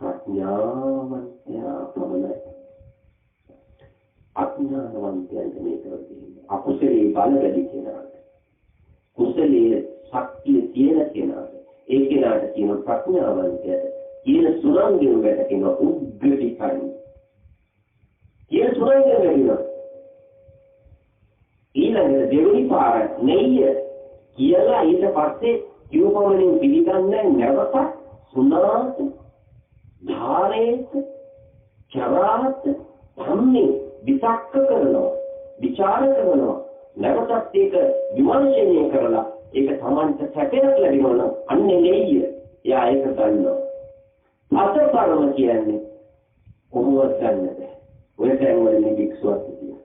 ප්‍රඥාවන්තයා පමණයි. අඥානවන්තයන්ට මේක තියෙන්නේ. අකුසලයේ බල වැඩි කෙනාට, කුසලයේ ශක්තිය තියෙන කෙනාට, ඒ කෙනාට කියන ප්‍රඥාවන්තයාට කියන සුරංගෙන් වැඩ කියන උග්ගටිකයි. කියන සුරංගෙන් වැඩිනවා. ඊළඟට දෙවෙනි පාර නෙయ్య කියලා ඊට පස්සේ යෝපමණින් පිළිගන්නේ නැවත සුණාත ධාරේත චරාත ධම්මේ විතක්ක කරනවා, විචාර කරනවා, නැවතත් ඒක විමර්ශනය කරලා ඒක Tamanට සැපයක් ලැබෙනවා නම් අන්නේ නෙయ్య. එයා ඒක ගන්නවා. අතපරම කියන්නේ කොහොමවත් ගන්න බෑ. ඔය දැන් වලින් වික්ෂුවක් කියනවා.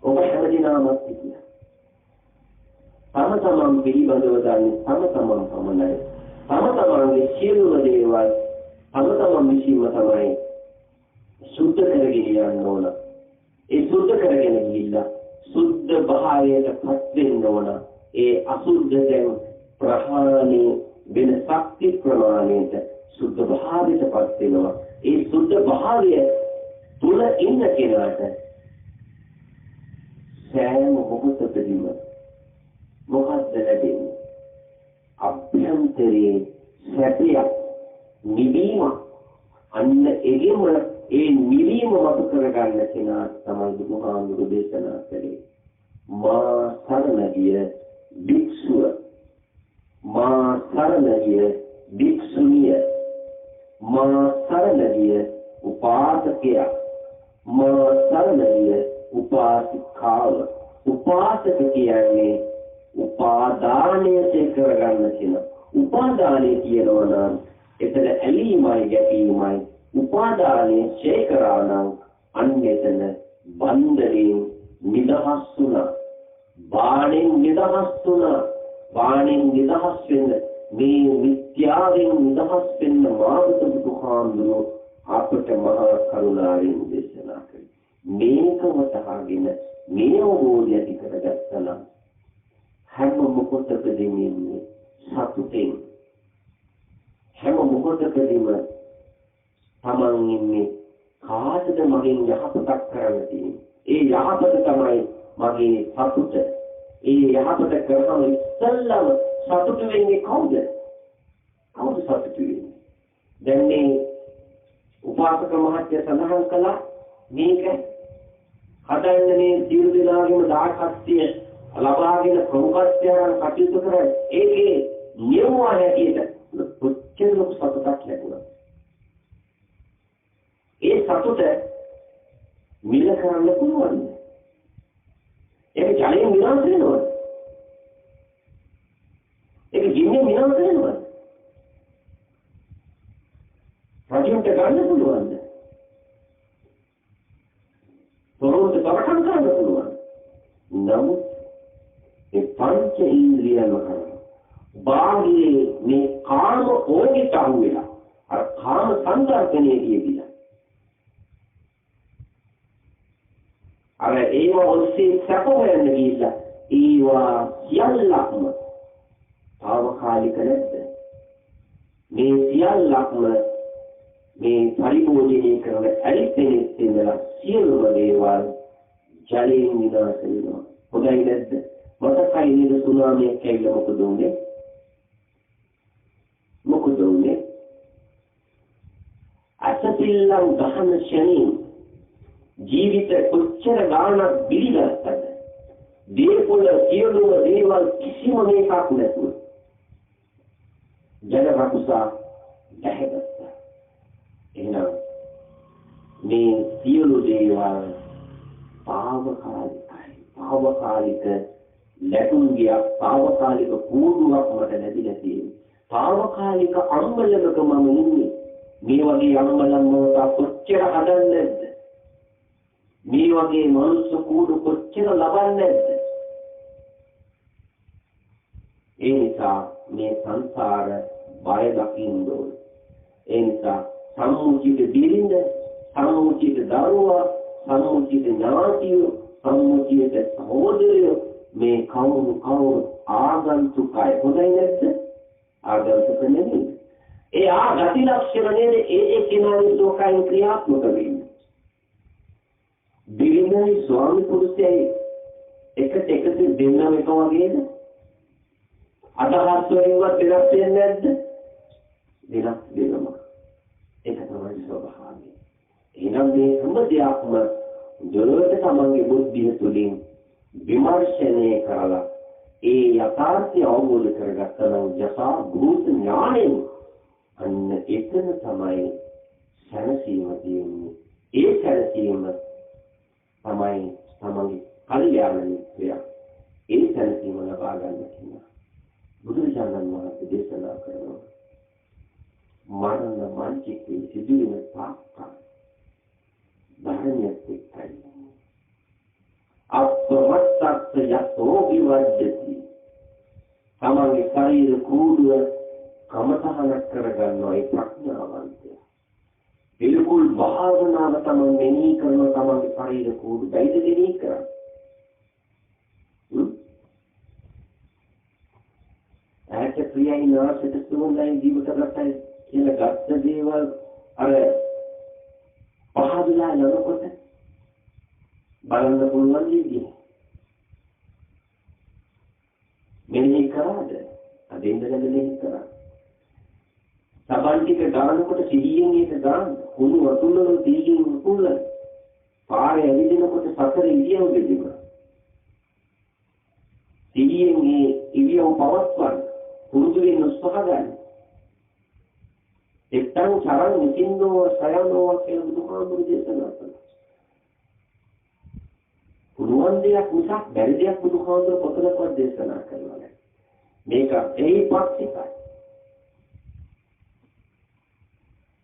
ඔබ හැමදිනමත් කියනවා. තම තමන් පිළිබඳව දන්නේ තම තමන් පමණයි. තම තමන්ගේ සියලුම දේවල් තම තමන් විසින්ම තමයි සුද්ධ කරගෙන යන්න ඕන. ඒ සුද්ධ කරගෙන ගිහිල්ලා සුද්ධ භාවයට පත් වෙන්න ඕන. ඒ අසුද්ධ දැන් ප්‍රහාණය වෙන ශක්ති ප්‍රමාණයට සුද්ධ භාවයට පත් වෙනවා. ඒ සුද්ධ භාවය තුල ඉන්න කෙනාට සෑම මොහොතකදීම මොකක්ද ලැබෙන්නේ? අභ්‍යන්තරයේ සැපයක්, නිවීමක්. අන්න එගෙම ඒ නිවීම මත කරගන්න කෙනා තමයි බුදුහාමුදුරු දේශනා කළේ. මා සරණ ගිය භික්ෂුව, මා සරණ ගිය භික්ෂුණිය, මා සරණ ගිය උපාසකයා, මා සරණ ගිය උපාසිකාව. උපාසක කියන්නේ උපාදානය කරගන්න කෙනා. උපාදානය කියනවා නම් එතන ඇලීමයි ගැටීමයි. උපාදානයේ ශේකරාණං අන්‍යතන බන්ධයෙන් නිදහස් වුණා. බාණෙන් නිදහස් වුණා. බාණෙන් නිදහස් වෙන්න මේ විද්‍යාවෙන් නිදහස් වෙන්න මාර්ග බුදුහාමුදුරුවෝ අපට මහා කරුණාවෙන් දේශනා කළේ. මේක වටහාගෙන මේ අවබෝධය ඇති කරගත්තා නම් හැම මොහොතකදීම ඉන්නේ සතුටින්. හැම මොහොතකදීම තමන් ඉන්නේ කාටද මගෙන් යහපතක් කරන්න තියෙන්නේ. ඒ යහපත තමයි මගේ සතුට. ඒ යහපත කරන ඉස්සල්ලාම සතුට වෙන්නේ කවුද? කවුද සතුට වෙන්නේ? දැන් මේ උපාසක මහත්තයා සඳහන් කළා මේක හදන්න මේ සියලු දෙනාගේම දායකත්වය ලබාගෙන ප්‍රමුඛත්වයන් කටයුතු කරන්නේ. ඒකේ නියම හැටියට කොච්චර ලොකු සතුටක් ලැබුණා. ඒ සතුට මිල කරන්න පුළුවන්. ඒක ජලයෙන් විනාශ වෙනවා. ඒක ගින්නේ විනාශ වෙනවා. රජුන්ට ගන්න පුළුවන්ද? තොරතුරු තවකම් කරන්න පුළුවන්. නමුත් ඒ පංච ඉන්ද්‍රියම කරා. බාහිර මේ කාම ඕගෙට අහු වෙලා අර කාම සංකල්පනේ කියවිලා. අර ඒව ඔස්සේ සැප හොයන්න ගිහිල්ලා ඒවා සියල්ලක්ම తాවකාලික නැද්ද? මේ සියල්ලක්ම මේ පරිභෝජනය කරන ඇලිපෙනෙත් ඉඳලා සියලුම දේවල් ජලයෙන් විනාශ වෙනවා. හොඳයි නැද්ද? මතකයි නේද සුනාමියක් ඇවිල්ලා මොකද උනේ? මොකද උනේ? අසතිල්ලං ගහන ශනින් ජීවිත කොච්චර ගාණක් බිලිගත්තද? දේපොළ සියලුම දේවල් කිසිම මේකක් නැතුව ජන රකුසා දැහැගත්තා. එහෙනම් මේ සියලු දේවල් తాවකාලික ලැබුම්ගියක් తాවකාලික කූඩුවක් මට ලැබිලා තියෙනවා. తాවකාලික අම්බලමක මම ඉන්නේ. මේ වගේ අම්බලම් මොකක් කොච්චර හදන්නේ නැද්ද? මේ වගේ මනුස්ස කූඩු කොච්චර ලබන්නේ නැද්ද? ඒ නිසා මේ සංසාර බය දකින්න ඕන. ඒ නිසා සම්මුතිත බිරිඳ, සම්මුතිත දරුවා, සම්මුතිත ඥාතියෝ, සම්මුතිත සහෝදරයෝ මේ කවුරු ආගන්තුකයි. හොඳයි නැද්ද? ආගන්තුක නෙමෙයි. ඒ ගති ලක්ෂණ නේද ඒ කෙනාගේ ලෝකයෙන් ක්‍රියාත්මක වෙන්නේ. බිරිඳයි ස්වාමි පුරුෂයයි එකට එකතු දෙන්නම එක වගේද? අදහස් වලින්වත් වෙනස් වෙන්නේ නැද්ද? වෙනස් වෙනවා. ඒක තමයි ස්වභාවය. එහෙනම් මේ හැම දෙයක්ම ජලයට තමන්ගේ බුද්ධිය තුළින් විමර්ශනය කරලා ඒ යථාර්ථය අවබෝධ කරගත්තා නම් යථා භූත ඥාණයෙන් අන්න එතන තමයි සැනසීම තියෙන්නේ. ඒ සැනසීම තමයි තමන්ගේ කල්යාණ මිත්‍රය. ඒ සැනසීම ලබා ගන්න කියන බුදුරජාණන් වහන්සේ දේශනා කරනවා. මරණ මංචකේ සිදුවෙන පාපක ධර්මයක් එක්කයි. අපවත්තත් යතෝ විවද්දති. තමන්ගේ ශරීර කූඩුව කමතහනක් කරගන්නවා ඒ ප්‍රඥාවන්තය. පිළිකුල් භාවනාව තමන් මෙනෙහි කරන තමන්ගේ ශරීර කූඩු බයිද මෙනෙහි කරන්නේ. ඇට ප්‍රියයි නාසයට සුවඳයි ජීවිත රසයි කියලා ගත්ත දේවල් අර පහදලා යනකොට බලන්න පුළුවන් විදිහ. මෙනෙහි කරාද? අදින්ද මෙනෙහි කරා. සබන් ටික ගන්නකොට සිහියෙන් ඒක ගන්න. කුණු වතුන වල තීකින් උකුල්ල. පාරේ ඇවිදිනකොට සතර ඉරියව් දෙදිම. සිහියෙන් මේ ඉරියව් පවත්වන්න. පුරුදු වෙන උත්සාහ ගන්න. එක්තන් චරණ නිසින්දෝ සයනෝ කියලා බුදුහාමුදුරු දේශනා කළා. පුළුවන් දෙයක් නිසා බැරි දෙයක් බුදුහාමුදුරු පොතකවත් දේශනා කළා නෑ. මේක ඒ පාක්ෂිකයි.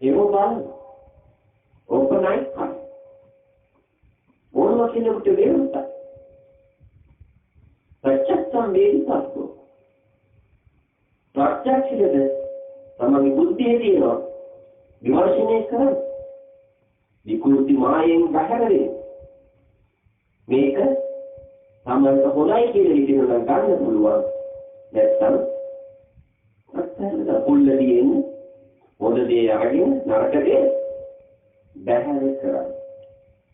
ඒක බලන්න. naikkan. Orang makin lebih berita. Percakapan berita tu. Percakapan itu, sama buddhi ini loh. Diwarsinnya kan. Dikurti main bahari. Mereka sama sekolah ini di dalam negara peluang. Datang. Ada pulau ini. Pulau dia yang narkade. Bahari kerana.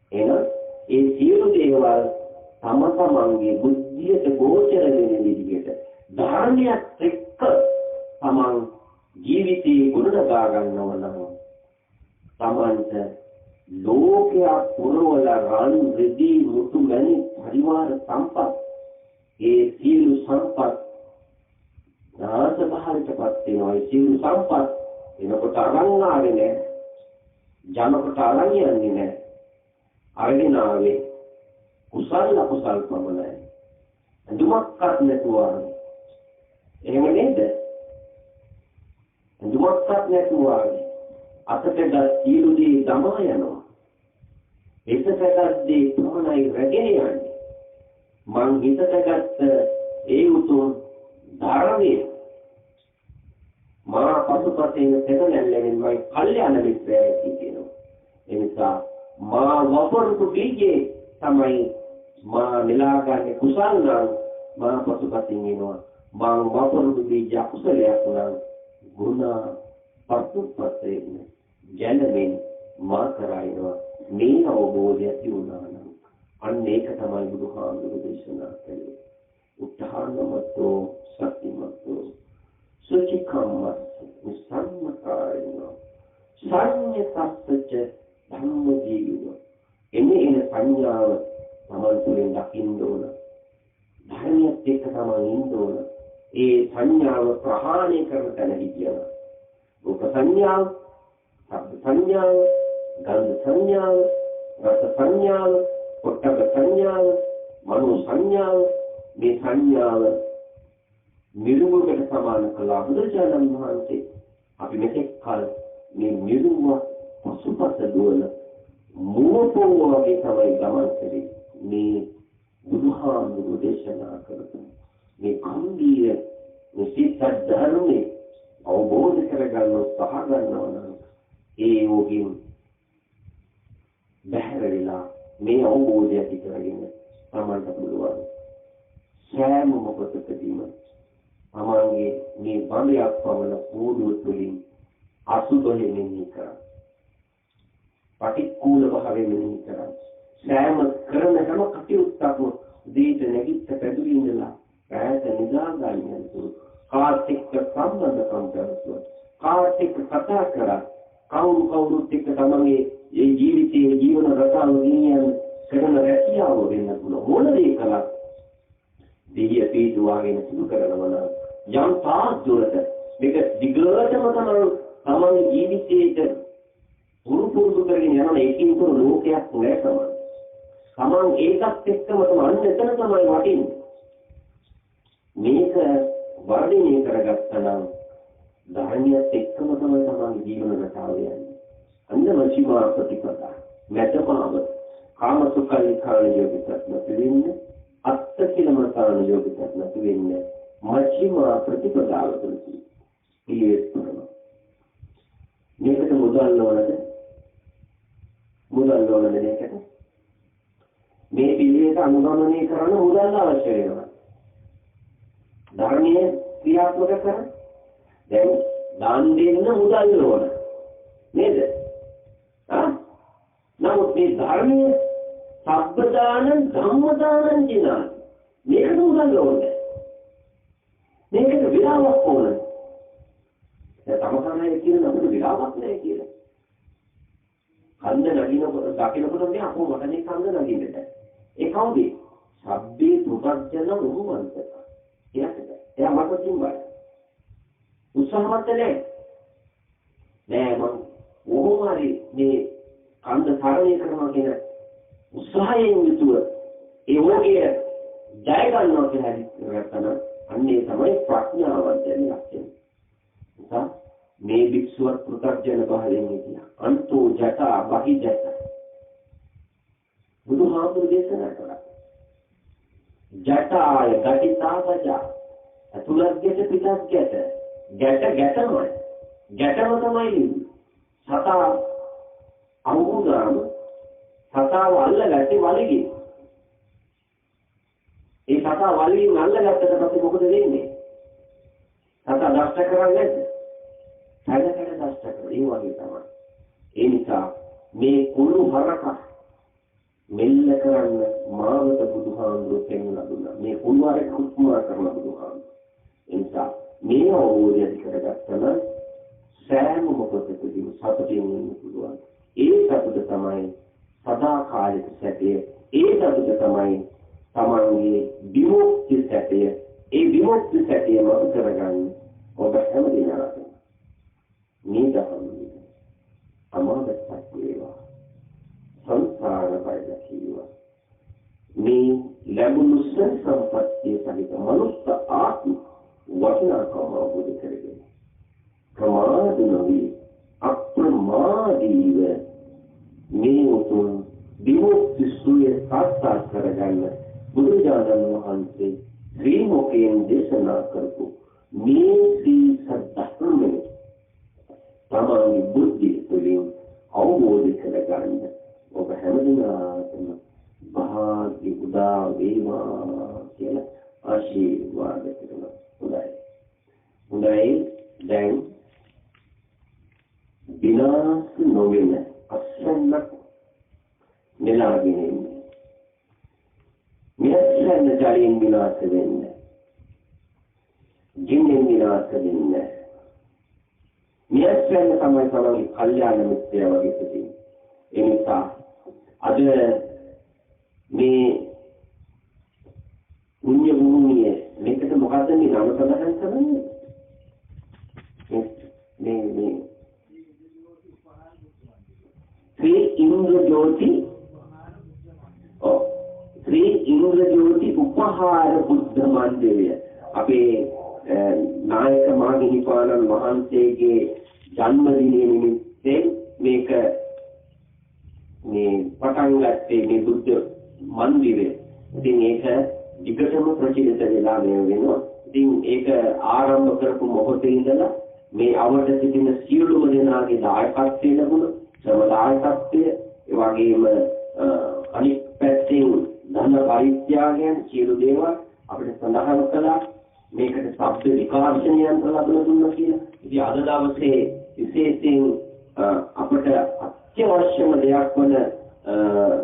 Ena, siapa dewa sama mangi buddhi itu bocor dengan diri kita. Dharmiya trik sama ජීවිතේ ගුණදාගන්න නම් තමන්ට ලෝකයා පුරවල රන් රෙදි මුතු මැණි පරිවාර සම්පත් ඒ සියලු සම්පත් නාස බහලටපත් වෙනවා. ඒ සියලු සම්පත් එනකොට අරන් ආවේ නැහැ. ජනකට අරන් යන්නේ නැහැ. අරගෙන ආවේ කුසල අකුසල් පමණයි. දුමක්වත් නැතුව එහෙම නේද? දුමක්වත් නැතුව අතට සියලු දේ දමා යනවා. හිතට දේ ප්‍රමණයි රැගෙන යන්නේ. මං හිතට ගත්ත ඒ උතුම් ධර්මයේ මා පසුපසින් සෙතලැල්ලෙන් මයි කල්යාණ මිත්‍රයෙක් කියනවා. ඒ නිසා මා වපරතු බීජේ තමයි මා නිලාගන්නේ කුසල් නම් මා පසුපසින් එනවා. මා වපරතු බීජ අකුසලයක් නම් ගුණ පසුපසින් ජනමින් මා කරයිනවා. මේ අවබෝධය තියුණා නම් අන්න ඒක තමයි බුදුහාමුදුරු දේශනා කළේ. උත්හානමතෝ සතිමතෝ සුචිකම්මස් සම්මකාරින සංයතස්සච ධම්මජීව. එන සංඥාව තමයි තුලින් දකින්න ඕන. ධර්මයත් එක්ක තමයි ඉන්න ඕන. ඒ සංඥාව ප්‍රහාණය කරන තැන හිටියම රූප සංඥාව, ශබ්ද සංඥාව, ගන්ධ සංඥාව, රස සංඥාව, පොට්ටබ්බ සංඥාව, මනෝ සංඥාව, මේ සංඥාව නිරුගකට සමාන කළා බුදුරජාණන් වහන්සේ. අපි මෙතෙක් කල මේ නිරුව පසුපස දුවන මෝපෝ වගේ තමයි ගමන් කරේ. මේ බුදුහාමුදුරු දේශනා කරපු මේ ගම්භීර මේ සිත ධර්මයේ අවබෝධ කරගන්න උත්සාහ ගන්නවා නම් ඒ යෝගින් බැහැර වෙලා මේ අවබෝධය ඇති කරගෙන තමන්ට පුළුවන් සෑම මොහොතකදීම තමන්ගේ මේ බඹයක් පවන පූර්ව තුළින් අසුබෙ මෙහි කරා පටික්කුල භාවය මෙහි කරා සෑම කරන හැම කටයුත්තක්ම දීට නැගිට පැදුරි ඉඳලා රැයට නිදා ගන්නතුරු කාත් එක්ක සම්බන්ධකම් කරනවා. කාත් එක්ක කතා කරා කවුරුත් එක්ක තමන්ගේ ඒ ජීවිතයේ ජීවන රටාව ගෙනියන කරන රැකියාව වෙන්න පුළුවන්. මොන දේ කළත් දෙහිය පිටුවාගෙන සිදු කරනවා නම් යම් තාක් දුරට මේක දිගටම තමන්ගේ ජීවිතයේ පුරුදු කරගෙන යන එකකින් තොර ලෝකයක් නෑ තමයි. තමන් ඒකත් එක්කම අන්න එතන තමයි වටින්නේ. මේක වර්ධනය කරගත්තා නම් ධර්මයත් එක්කම තමයි තමන්ගේ ජීවන රටාව යන්නේ. අන්න මචිමා ප්‍රතිපදා මෙතපාව කාම සුඛාලිකාන යෝගිතත් නැති වෙන්නේ අත්ත කිලමතාන යෝගිතත් නැති වෙන්නේ මචිමා ප්‍රතිපදාව තුළදී ඊයේ කරනවා. මේකට මුදල් ඕනද? මුදල් ඕනද මේකට? මේ පිළිවෙත අනුගමනය කරන්න මුදල් අවශ්‍ය වෙනවා. ධර්මයේ ක්‍රියාත්මක කරන්න දැන් දාන දෙන්න මුදල් ඕන නේද? නමුත් මේ ධර්මයේ සබ්බ දාන ධම්ම දාන දිනා මේකට මුදල් ඕනේ. මේකට විලාවක් ඕනේ. දැන් තමකරණය කියන අපිට විලාවක් නැහැ කියලා. කන්ද නගිනකොට දකින්නකොට මේ අපෝ වටනේ කන්ද නගින්නට. ඒ කවුද? සබ්බේ පුතග්ජන උරුමන්තක. එයා මට කිව්වා. උත්සාහවත් නැහැ. නෑ මම ඕමාරි මේ කන්ද තරණය කරනවා කියන උත්සාහයෙන් යුතුව ඒ ඕකේ ජය ගන්නවා කියලා හිතන අන්නේ තමයි ප්‍රඥාවන්තයන් ලක්ෂණ. නිසා මේ භික්ෂුව පුතග්ජන භාවයෙන් හිටියා. අන්තෝ ජට බහි ජට බුදුහාමුදුරු දේශනා කළා. ජටාය ගටිතාවජා අතුලක් ගැට පිටක් ගැට ගැටමයි. ගැටම තමයි සතා අමුගාම සතාව අල්ලගත්තේ වලිගේ. ඒ සතා වලිගෙන් අල්ලගත්තට පස්සේ මොකද වෙන්නේ? සතා දෂ්ට කරන්නේ නැද්ද? හැඩ දෂ්ට කරනවා. ඒ වගේ තමයි. ඒ නිසා මේ කුළු හරක මෙල්ල කරන්න මාවත බුදුහාමුදුරුවෝ පෙන්වලා දුන්නා. මේ කුළු හරක කුස්මා කරන බුදුහාමුදුරුවෝ. ඒ නිසා මේ අවබෝධය ඇති කරගත්තම සෑම මොහොතකදීම සතුටින් ඉන්න පුළුවන්. ඒ සතුට තමයි සදාකාලික සැපය. ඒ සතුට තමයි තමන්ගේ විමුක්ති සැපය. ඒ විමුක්ති සැපය මත කරගන්න ඔබ හැම දිනකටම මේ දහම අමාදස්සක් වේවා. සංසාර බය දකිවා. මේ ලැබුණු සම්පත්තිය සහිත මනුස්ස ආත්ම වටිනාකම අවබෝධ කරගන්න. ප්‍රමාද නොවි අප්‍රමාදීව මේ උතුම් විමුක්ති සුවය සාක්ෂාත් කරගන්න බුදුරජාණන් වහන්සේ ශ්‍රී මුඛයෙන් දේශනා කරපු මේ සී සත්‍යස්මනේ තමන්ගේ බුද්ධිය තුළින් අවබෝධ කරගන්න ඔබ හැමදෙනාටම භාග්‍ය උදා වේවා කියලා ආශිර්වාද කරනවා. හොඳයි දැන් විනාශ නොවෙන අසන්නක් නෙලාගෙන ඉන්නේ. මෙයන් ජලයෙන් විනාශ වෙන්නේ. ජීවෙන් විනාශ වෙන්නේ. මෙයන් තමයි තමයි කල්යාණ මිත්‍රයා වගේ සිටින්නේ. ඒ නිසා අද මේ පුණ්‍ය භූමියේ මේකට මොකද්ද මේ නම සඳහන් කරන්නේ? මේ ශ්‍රී ඉන්ද්‍රජෝති උපහාර බුද්ධ මන්දිරය අපේ නායක මහහිමිපාණන් වහන්සේගේ ජන්මදිනය නිමිත්තෙන් මේක මේ පටන් ගත්තේ මේ බුද්ධ මන්දිරය. ඉතින් ඒක විගතම ප්‍රචලිත වෙලා වෙනවා. ඉතින් ඒක ආරම්භ කරපු මොහොතේ ඉඳලා මේ අවුරුද්ද සිටින සියලුම දෙනාගේ දායකත්වය ලැබුණා. සමදායකත්වය ඒ වගේම අනිත් පැත්තෙන් ධන පරිත්‍යාගයන් සියලු දේවල් අපිට සඳහන් කළා. මේකට ශබ්ද විකාශනයන් ලැබලා දුන්නා කියලා. ඉතින් අද දවසේ විශේෂයෙන් අපට අත්‍යවශ්‍යම දෙයක් වන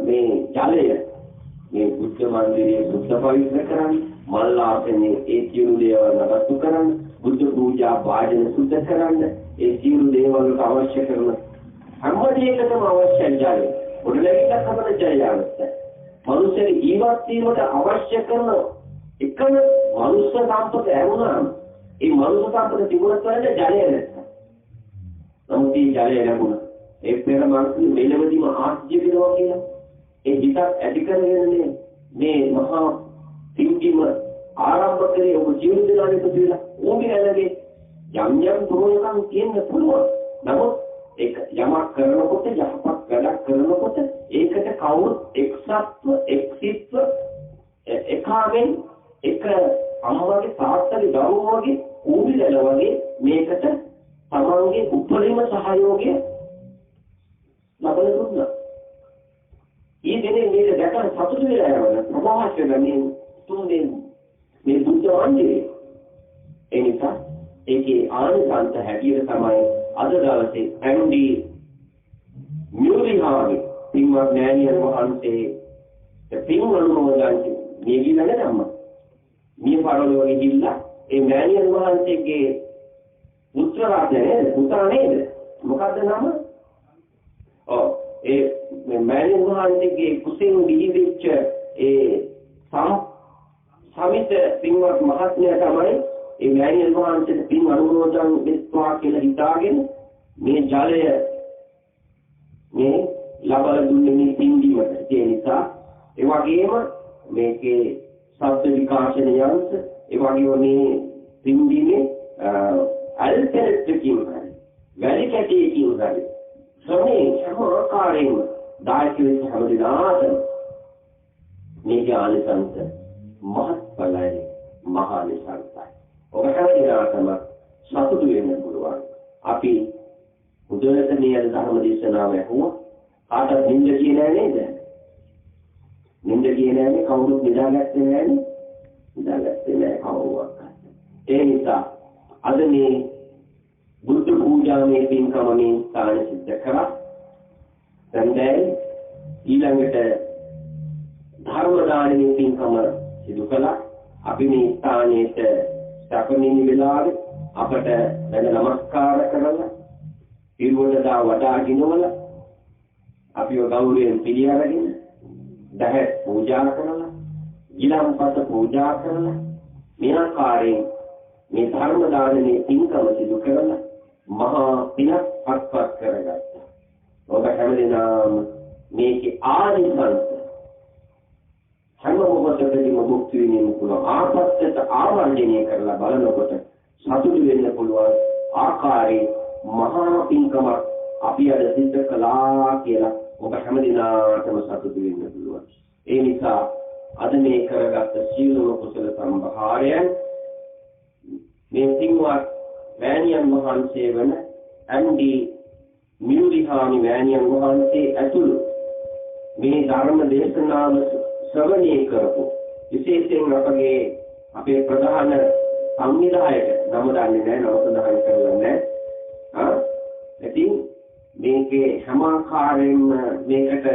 මේ ජලය මේ බුද්ධ මන්දිරයේ සුද්ධ පවිත්‍ර කරන්න, මල් ආසනේ ඒ සියලු දේවල් නඩත්තු කරන්න, බුද්ධ පූජා වාදන සුද්ධ කරන්න, ඒ සියලු දේවල් වලට අවශ්‍ය කරන හැම දෙයකටම අවශ්‍ය ජලය. ඔඩලෙකිට තමයි ජලය අවශ්‍යයි. මනුෂ්‍ය ජීවත් වීමට අවශ්‍ය කරන එකම මනුෂ්‍ය සම්පත ඇරුණාම ඒ මනුෂ්‍ය සම්පත තිබුණත් වලට ජලය නැත්නම්. නමුත් මේ ජලය ලැබුණා. ඒ පෙර මාර්ගයේ මෙලවදීම ආශ්චර්ය වෙනවා කියලා. ඒ හිතක් ඇති කරගෙන මේ මහා සිංගිම ආරම්භ කරේ ඔබ ජීවිත දාන එකතු වෙලා ඕකේ නැලගේ යම් දුරයන් තියෙන්න පුළුවන්. නමුත් ඒක යමක් කරනකොට යහපත් වැඩක් කරනකොට ඒකට කවුරුත් එක්සත්ව එක්සිත්ව එකාගෙන් එක අම්මගේ තාත්තගේ දරුවෝ වගේ ඌවිලල වගේ මේකට තමන්ගේ උපරිම සහයෝගය ලබා දුන්නා. ඊදෙනේ මේක දැකලා සතුටු වෙලා යනවා. ප්‍රවාහය මේ තුන්දේ මේ බුද්ධ වන්දිරේ. ඒ නිසා ඒකේ ආනිසංස හැටියට තමයි අද දවසේ ඇන්ඩි මියුරිහාගේ පින්වත් නෑනියන් වහන්සේ පින්වලුමෝදන් නියගිලා නැතම්ම. මිය පරලෝකෙ ගිහිල්ලා ඒ නෑනියන් වහන්සේගේ පුත්‍ර රාජ්‍යයේ පුතා නේද? මොකද්ද නම? ඒ මෑණියන් වහන්සේගේ කුසින් දිවිච්ච ඒ සමිත පින්වත් මහත්මයා තමයි ඒ මෑණියන් වහන්සේට පින් අනුමෝදන් වෙත්වා කියලා හිතාගෙන මේ ජලය මේ ලබා දුන්නේ මේ පින්දීමට. ඒ නිසා ඒ වගේම මේකේ ශබ්ද විකාශන යන්ත්‍ර ඒ වගේම මේ පින්දීමේ අල්ටර්නටිව් වැඩි කැටියකින් හරි සමේ හැම ආකාරයෙන්ම දායක වෙච්ච හැම දිනාටම මේකේ ආනිසංස මහත්ඵලයි මහානිසංසයි. ඔබ හැමදේටම සතුටු වෙන්න පුළුවන්. අපි උදේට මේ ධර්ම දේශනාව ඇහුවා. කාටවත් නිින්ද කියන්නේ නේද? නිින්ද කියන්නේ කවුරුත් නිදාගත්තේ නැහැ. නිදාගත්තේ නැහැ කවුරුවත්. ඒ නිසා අද මේ බුද්ධ පූජාවේ පින්කම මේ ස්ථාන සිද්ධ කරා. දැන් ඊළඟට ධර්ම දානයේ පින්කම සිදු කළා. අපි මේ ස්ථානයේට සැපමිනි වෙලාවේ අපට දැන් නමස්කාර කරලා පිරුවටදා වඩා ගිනවල අපිව ගෞරවයෙන් පිළිඅරගෙන දහස් පූජා කරලා ගිලම්පත පූජා කරලා මේ ආකාරයෙන් මේ ධර්ම දානයේ පින්කම සිදු කරලා මහා පිනක් අත්පත් කරගත්තා. ඔබ හැමදෙනාම මේකේ ආනිසංස හැම මොහොතකදීම භුක්ති විඳින්න පුළුවන්. ආපස්සට ආවර්ජනය කරලා බලනකොට සතුටු වෙන්න පුළුවන් ආකාරයේ මහා පින්කමක් අපි අද සිද්ධ කළා කියලා ඔබ හැමදෙනාටම සතුටු වෙන්න පුළුවන්. ඒ නිසා අද මේ කරගත්ත සීලම කුසල සම්භාරයන් මේ සිංහවත් මෑණියන් වහන්සේ වන ඇන්ඩි මියුරිහාමි මෑණියන් වහන්සේ ඇතුළු මේ ධර්ම දේශනාව ශ්‍රවණය කරපු විශේෂයෙන් අපේ ප්‍රධාන සංවිධායක නම දන්නේ නැහැ, නම සඳහන් කරලා නැහැ. ඉතින් මේකේ හැම ආකාරයෙන්ම මේකට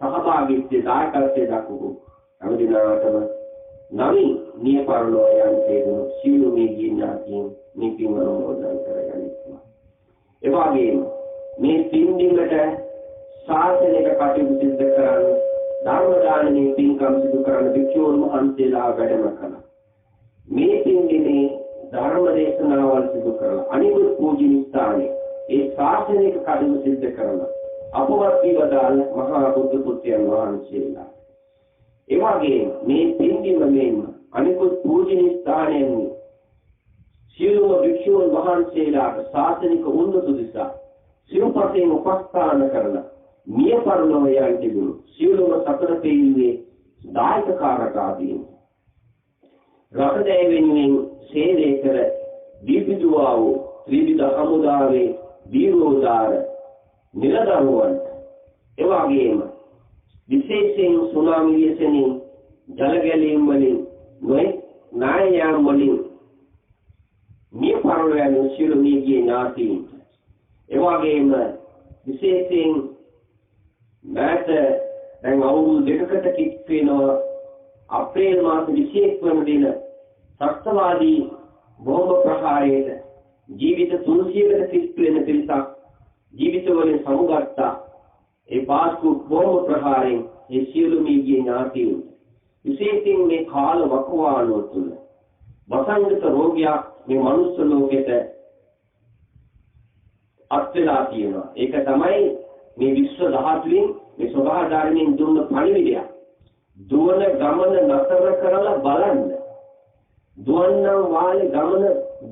සහභාගීත්වය දායකත්වයේ දක්වපු හැමදිනාටම නවීන නියපරලෝයන් හේතුණු සියලු මේ ගින්නාකින් මේ පින්වරෝධන කරගනිත්වා. ඒ වගේම මේ පින්දිකට ශාසනික කටයුතු සිදු කරන ධර්ම දානයේ පින්කම් සිදු කරන භික්ෂුන් වහන්සේලා වැඩම කළා. මේ පින්දිනේ ධර්ම දේශනාවල් සිදු කරලා අනිකුත් පූජනීය ස්ථානයේ ඒ ශාසනික කටයුතු සිදු කරලා අපවත් වේවදාල මහා බුදු පුත්‍රයන් වහන්සේලා. ඒ වගේම මේ පින්දිම මෙන්න අනිකුත් පූජනීය ස්ථානයෙන් සියලුම භික්ෂුන් වහන්සේලාට ශාසනික උන්නත දිසා සිව්පසයෙන් උපස්ථාන කරලා මිය පරලෝකයන් තිබුණු සියලුම සතර තේල්වේ දායකකාරකාදීන් රටදැය වෙනුවෙන් සේවය කර දීපිදුවා වූ ත්‍රිවිධ හමුදාවේ දීර්ඝෝදාර නිලදරුවන්ට එවාගේම විශේෂයෙන් සුනාමි වියසෙනින් ජල ගැලීම් වලින් නොයෙක් නායයන් වලින් මිය පරලෝකයන් සියලු මියගේ ඥාතීන් එවාගේම විශේෂයෙන් මෑත දැන් අවුරුදු දෙකකට කිට් වෙනවා අප්‍රේල් මාස 21 වන දින ත්‍ස්තවාදී බෝම්බ ප්‍රහාරයේ ජීවිත 300කට කිට් වෙන පිරිසක් ජීවිතවලින් සමුගත්තා. ඒ පාස්කු බෝම්බ ප්‍රහාරයෙන් ඒ සියලු මියගේ ඥාතීන් විශේෂයෙන් මේ කාල වකවානුව තුළ වසංගත රෝගයක් මේ මනුස්ස ලෝකෙට අත්දලා තියෙනවා. ඒක තමයි මේ විශ්ව ධාතුවෙන් මේ ස්වභාව ධර්මයෙන් දුන්න පණිවිඩය. දුවන ගමන නතර කරලා බලන්න. දුවන්නම් වාලේ ගමන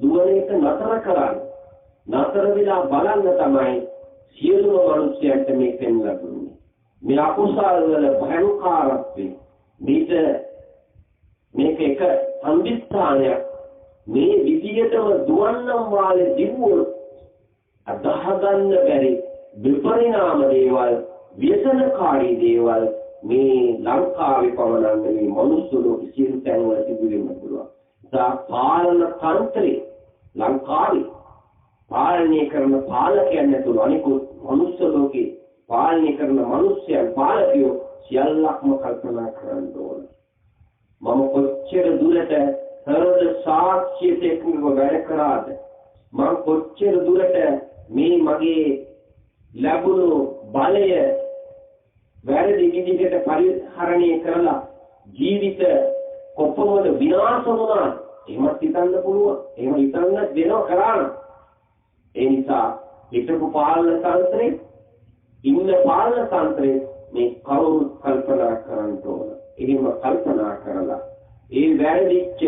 දුවන එක නතර කරන්න. නතර වෙලා බලන්න තමයි සියලුම මිනිස්යන්ට මේ පෙන්ලා දුන්නේ. මේ අකුසල වල භයංකාරත්වය මේක එක සම්දිස්ථානයක්. මේ විදියටම දුවන්නම් වාලේ දිවුවොත් අදහගන්න බැරි විපරිණාම දේවල් ව්‍යසනකාරී දේවල් මේ ලංකාවේ පවනන්න මේ මනුස්ස ලෝකෙ සියලු තැන්වල සිදු වෙන්න පුළුවන්. පාලන තන්ත්‍රේ ලංකාවේ පාලනය කරන පාලකයන් ඇතුළු අනිකුත් මනුස්ස ලෝකේ පාලනය කරන මිනිස්යන් පාලකයෝ සියල්ලක්ම කල්පනා කරන්න ඕන. මම කොච්චර දුරට හෘද සාක්ෂියට එක්වව වැඩ කරාද, මම කොච්චර දුරට මේ මගේ ලැබුණු බලය වැරදි විදිහට පරිහරණය කරලා ජීවිත කොපමණ විනාශ වුණා එහෙමත් හිතන්න පුළුවන්. එහෙම හිතන්නත් වෙනව කරාන. ඒ නිසා හිතපු පාලන තන්ත්‍රේ ඉන්න පාලන තන්ත්‍රේ මේ කවුරුත් කල්පනා කරන්න ඕන. එහෙම කල්පනා කරලා ඒ වැරදිච්ච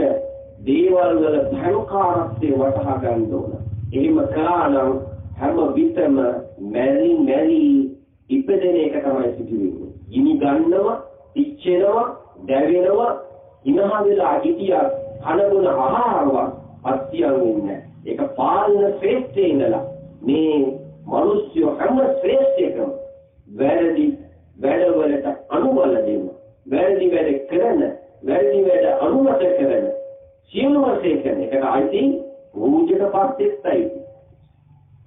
දේවල් වල භයංකාරත්වය වටහා ගන්න ඕන. එහෙම කළා නම් හැම විටම මැරි ඉපදෙන එක තමයි සිදු වෙන්නේ. ගිනි ගන්නවා, ඉච්චෙනවා, දැවෙනවා ඉනහ වෙලා හිටියා කනගුණ ආහාරවත් අත්‍යංග ඉන්නේ. ඒක පාලන ශ්‍රේෂ්ඨේ ඉඳලා මේ මිනිස්සු හැම ශ්‍රේෂ්ඨකම වැරදි වැඩවලට අනුබල දෙන්න. වැරදි වැඩ කරන, වැරදි වැඩ අනුමත කරන සියලුම ශේෂණ එකට අයිති පූජක පස්සෙත්යි.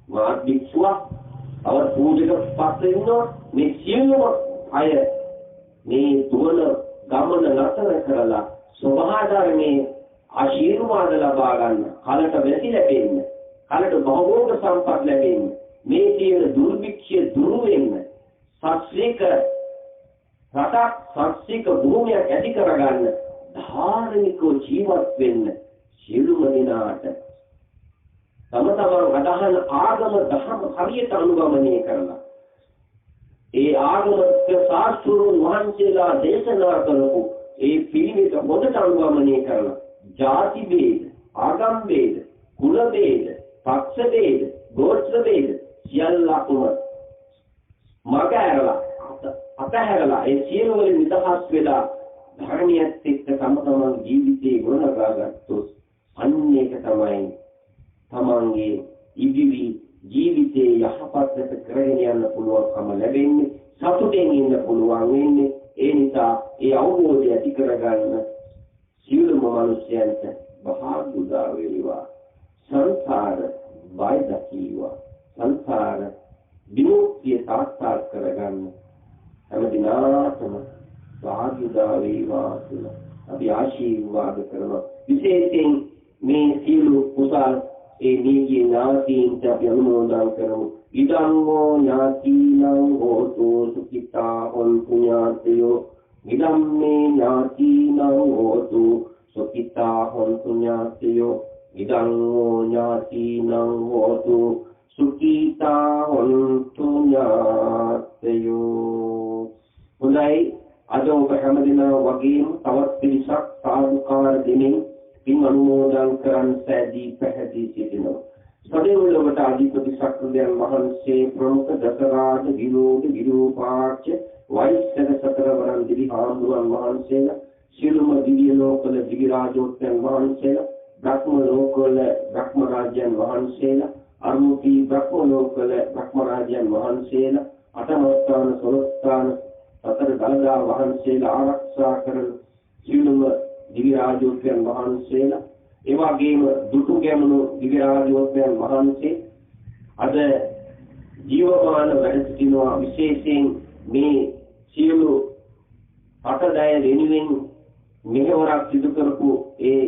මා භික්ෂුවක් අවර් පූජක පස්සේ ඉන්නවා මේ සියලුම අය මේ දුවන ගමන නතර කරලා ස්වභාවධර්මයේ ආශිර්වාද ලබා ගන්න, කලට වැසි ලැබෙන්න, කලට භවෝග සම්පත් ලැබෙන්න, මේ සියලු දුර්භික්ෂය දුරු වෙන්න, සත්‍වික රටක් සත්‍වික භූමියක් ඇති කරගන්න, ධාර්මිකව ජීවත් වෙන්න සියලුම දිනාට තම තමන් අදහන ආගම දහම හරියට අනුගමනය කරලා ඒ ආගමක සාස්ත්‍රුන් වහන්සේලා දේශනා කරපු ඒ පිළිවෙත හොඳට අනුගමනය කරලා ಜಾති ભેද, ආගම් ભેද, කුල ભેද, පක්ෂ ભેද, ගෝත්‍ර ભેද සියල්ලක්ම මග ඇරලා අතහැරලා ඒ සියලු වලින් නිදහස් වෙලා ධර්මයත් එක්ක තම තමන් ජීවිතේ ගොඩනගාගත්තොත් අන්න ඒක තමයි තමන්ගේ ඉදිරි ජීවිතේ යහපතට කරගෙන යන්න පුළුවන්කම ලැබෙන්නේ, සතුටෙන් ඉන්න පුළුවන් වෙන්නේ. ඒ නිසා ඒ අවබෝධය ඇති කරගන්න සියලුම මිනිස්යන්ට භාග්‍ය උදා වේවා. සංසාර බය දකීවා. සංසාර විමුක්තිය සාක්ෂාත් කරගන්න හැම දිනාටම භාග්‍ය උදා වේවා කියලා අපි ආශිර්වාද කරනවා. විශේෂයෙන් මේ සියලු කුසල් ඒ නීතිය ඥාතීන්ට අපි අනුමෝදන් කරමු. ඉදංගෝ ඥාතීනං හෝතු සුඛිතා හොන්තු ඥාතයෝ. ඉදම්මේ ඥාතීනං හෝතු සුඛිතා හොන්තු ඥාතයෝ. ඉදංගෝ ඥාතීනං හෝතු සුඛිතා හොන්තු ඥාතයෝ. හොඳයි, අද ඔබ හැමදෙනා වගේම තවත් පිරිසක් සාදුකාර දෙමින් පින් අනුමෝදන් කරන් සෑදී පැහැදී සිටිනවා. සදේවලවට අධිපති සක්‍රදයන් වහන්සේ ප්‍රමුඛ දසරාජ විරෝධ විරූපාක්ෂ වෛශ්‍යක සතරවරන් දිවි හාමුදුරන් වහන්සේලා, සියලුම දිව්‍ය ලෝකවල දිවි රාජෝත්තම වහන්සේලා, බ්‍රහ්ම ලෝකවල බ්‍රහ්ම රාජ්‍යයන් වහන්සේලා, අනුපී බ්‍රහ්ම ලෝකවල බ්‍රහ්ම රාජ්‍යයන් වහන්සේලා, අටමස්ථාන සොළොස්ථාන සතර දළදා වහන්සේලා ආරක්ෂා කරන සියලුම දිව්‍ය රාජෝත්තම වහන්සේලා, ඒ වගේම දුටු ගැමුණු දිව්‍ය රාජෝත්තම වහන්සේ අද ජීවමාන වැඩ සිටිනවා. විශේෂයෙන් මේ සියලු අටදය වෙනුවෙන් මෙහෙවරක් සිදු කරපු ඒ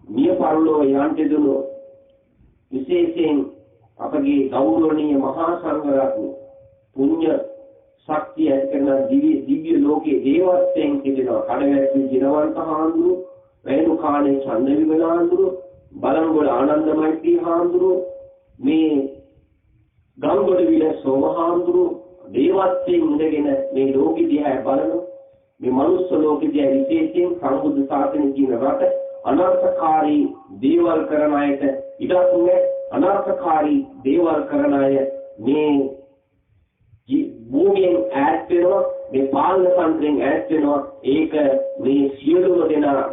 මිය පරලෝ යන්ට දුණු විශේෂයෙන් අපගේ ගෞරවනීය මහා සංඝරත්නය පුණ්‍ය ශක්තිය කරන දිව්‍ය ලෝකයේ දේවත්වයෙන් සිටිනවා. කඩවැද්දේ ජිනවන්ත හාමුදුරු, වේණුකාණේ චන්දවිමල හාමුදුරු, බලංගොඩ ආනන්දමෛත්‍රී හාමුදුරු, මේ ගංගොඩ විල සෝම හාමුදුරු දේවත්වයෙන් ඉඳගෙන මේ ලෝකෙ දිහා බලන මේ මනුස්ස ලෝකෙ දිහා විශේෂයෙන් සම්බුද්ධ ශාසනය කියන රට අනර්ථකාරී දේවල් කරන අයට ඉඩක් නැහැ. අනර්ථකාරී දේවල් කරන අය මේ භූමියෙන් ඈත් වෙනවා, මේ පාලන තන්ත්‍රයෙන් ඈත් වෙනවා. ඒක මේ සියලුම දෙනා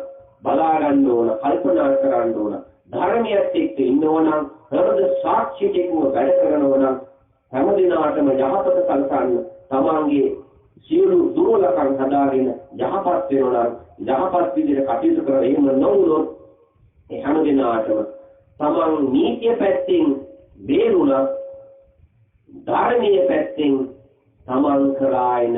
බලා ගන්න ඕන, කල්පනා කරන්න ඕන. ධර්මයත් එක්ක ඉන්නෝ නම්, හෘද සාක්ෂියකින්ම වැඩ කරනවා නම් හැම දිනාටම යහපත සලසන්න, තමන්ගේ සියලු දුර්වලකම් හදාගෙන යහපත් වෙනවා නම් යහපත් විදිහට කටයුතු කරලා එහෙම නොවුනොත් ඒ හැම දිනාටම තමන් නීතිය පැත්තෙන් බේරුණා, ධර්මීය පැත්තෙන් තමන් කරායන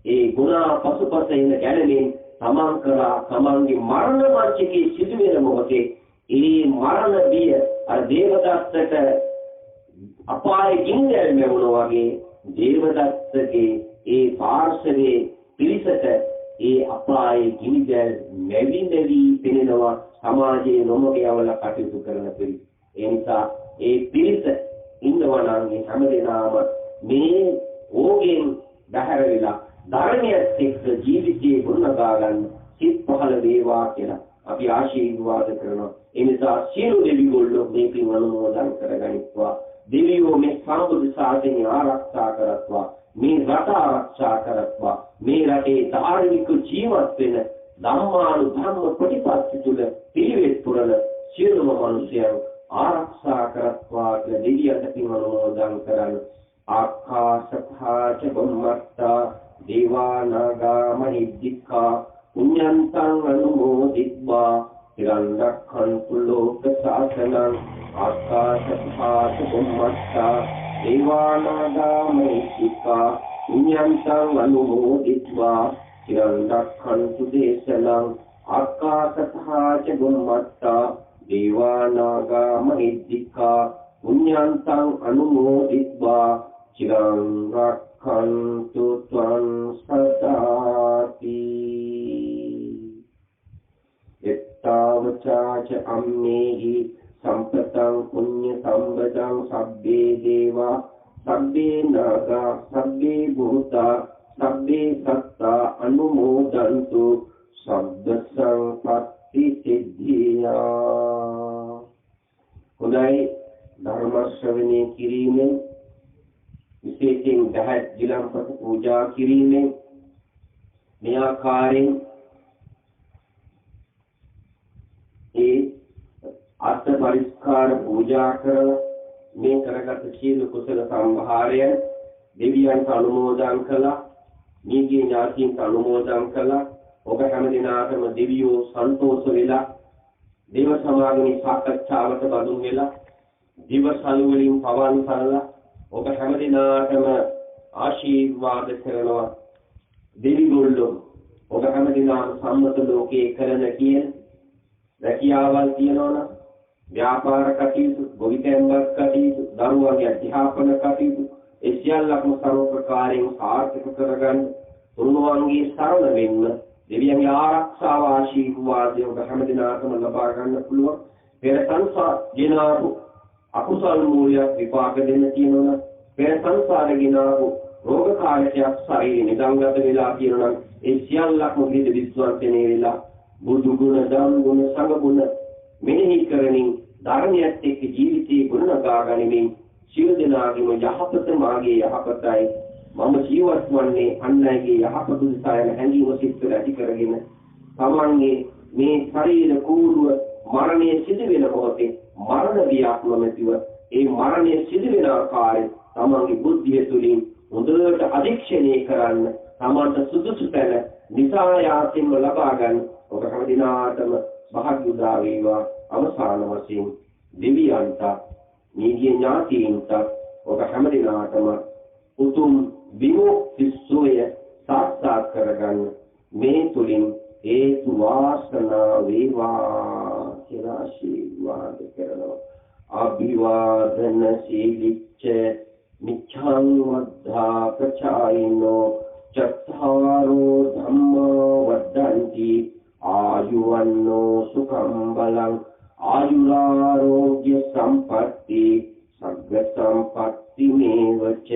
ඒ ගුණ පසුපස ඉන ගැළලෙන් තමන් කරා තමන්ගේ මරණ මංචකයේ සිදුවෙන මොහොතේ ඒ මරණ බිය අර දේවදත්තට අපායේ ගින්දර මෙවුණා වගේ දේවදත්තගේ ඒ පාර්ශවයේ පිරිසට ඒ අපායේ ගිනිදැල් මෙවි පෙනෙනවා සමාජයේ නොමගයවල කටයුතු කරන පිරිස. ඒ නිසා ඒ පිරිස ඉන්නවා නම් මේ හැමදේනම මේ ඕගෙන් බැහැර වෙලා ධර්මයත් එක්ක ජීවිතේ ගොඩනගා ගන්න සිත් පහළ වේවා කියලා අපි ආශිර්වාද කරනවා. ඒ නිසා සියලු දෙවියෝ මේ පින් අනුමෝදන් කරගනිත්වා. දෙවියෝ මේ සම්බුද්ධ ශාසනය ආරක්ෂා කරත්වා. මේ රට ආරක්ෂා කරත්වා. මේ රටේ ධාර්මික ජීවත් වෙන ධම්මානුධම්ම ප්‍රතිපත්ති තුල පිළිවෙත් පුරන සියලුම මිනිසයන් ආරක්ෂා කරත්වා කියලා දෙවියන්ට පින් අනුමෝදන් කරන්න. ආකාශත්ථාච බුම්මත්තා දේවානාගා මහිද්దికා පුඤ්ඤන්තං අනුමෝදිත්වා තිරන්දක්ඛන්තු ලෝක සාසනං. ආකාශත්ථාච බුම්මත්තා දේවානාගා මහිද්దికා පුඤ්ඤන්තං අනුමෝදිත්වා තිරන්දක්ඛන්තු දේශනං. ආකාශත්ථාච බුම්මත්තා දේවානාගා මහිද්దికා පුඤ්ඤන්තං අනුමෝදිත්වා චිරං රක්ඛන්තු ත්වං සදාති. එත්තාවචාච අම්මේහි සම්පතං පුඤ්ඤ සම්පදං සබ්බේ දේවා සබ්බේ නාගා සබ්බේ භූතා සබ්බේ සත්තා අනුමෝදන්තු සබ්බ සංපත්ති සිද්ධියා. හොඳයි, ධර්ම ශ්‍රවණය කිරීමෙන් විශේෂයෙන් 10 ගිලන්පත පූජා කිරීමෙන් මේ ආකාරයෙන් ඒ අර්ථ පරිස්කාර පූජා කරලා මේ කරගත් සීල කුසල සම්භාරය දෙවියන්ට අනුමෝදන් කළා, නීගේ ඥාතීන්ට අනුමෝදන් කළා. ඔබ හැම දිනාටම දෙවියෝ සන්තෝෂ වෙලා දේව සමාගමේ සාකච්ඡාවට බඳුන් වෙලා දිවසල් වලින් පවන් කරලා ඔබ හැම දිනාටම ආශිර්වාද කරනවා. දෙවිගොල්ලෝ ඔබ හැම දිනාම සම්මත ලෝකයේ කරන කියන රැකියාවල් තියනවනම් ව්‍යාපාර කටයුතු, ගොවිතැන්පත් කටයුතු, දරුවන්ගේ අධ්‍යාපන කටයුතු ඒ සියල්ලක්ම සර්ව ප්‍රකාරයෙන් සාර්ථක කරගන්න තුන්වන්ගේ සරණ වෙන්න දෙවියන්ගේ ආරක්ෂාව ආශිර්වාදය ඔබ හැම දිනාටම ලබා ගන්න පුළුවන්. පෙර සංසාර ගෙනාවු අකුසල් මූලයක් විපාක දෙන්න තියෙනවා. පෙර සංසාරේ ගෙනාවු රෝග කාලයක් ශරීරෙ නිදන්ගත වෙලා තියෙනවා. ඒ සියල්ලක්ම විද විශ්වාසනේ වෙලා බුදු ගුණ, ධම්ම ගුණ, සංඝ ගුණ මෙනෙහි කරමින් ධර්මයත් එක්ක ජීවිතේ ගුණනගා ගනිමින් සියලු දෙනාගේම යහපත මාගේ යහපතයි, මම ජීවත් වන්නේ අන් අයගේ යහපත උදෙසායන හැඟීම සිත් ඇති කරගෙන තමන්ගේ මේ ශරීර කූඩුව මරණය සිදු වෙන මොහොතේ මරණ බියක් නොමැතිව ඒ මරණය සිදු වෙන ආකාරයෙන් තමන්ගේ බුද්ධිය තුළින් හොඳට අධීක්ෂණය කරන්න, තමන්ට සුදුසු තැන නිසායාසින්ම ලබා ගන්න ඔබ හැම දිනාටම භාග්‍ය උදා වේවා. අවසාන වශයෙන් දෙවියන්ට, නීගේ ඥාතීන්ට ඔබ හැම දිනාටම උතුම් විමුක්ති සෝය සාක්ෂාත් කරගන්න මේ තුලින් හේතු වාසනා වේවා කියලා ආශිර්වාද කරනවා. අභිවාදන සීලිච්ඡ මිච්ඡං වද්ධා ප්‍රචායිනෝ චත්තාරෝ ධම්මෝ වද්දන්ති ආයුවන්නෝ සුඛං බලං ආයුරාෝග්‍ය සම්පatti සග්ග සම්පatti මේවච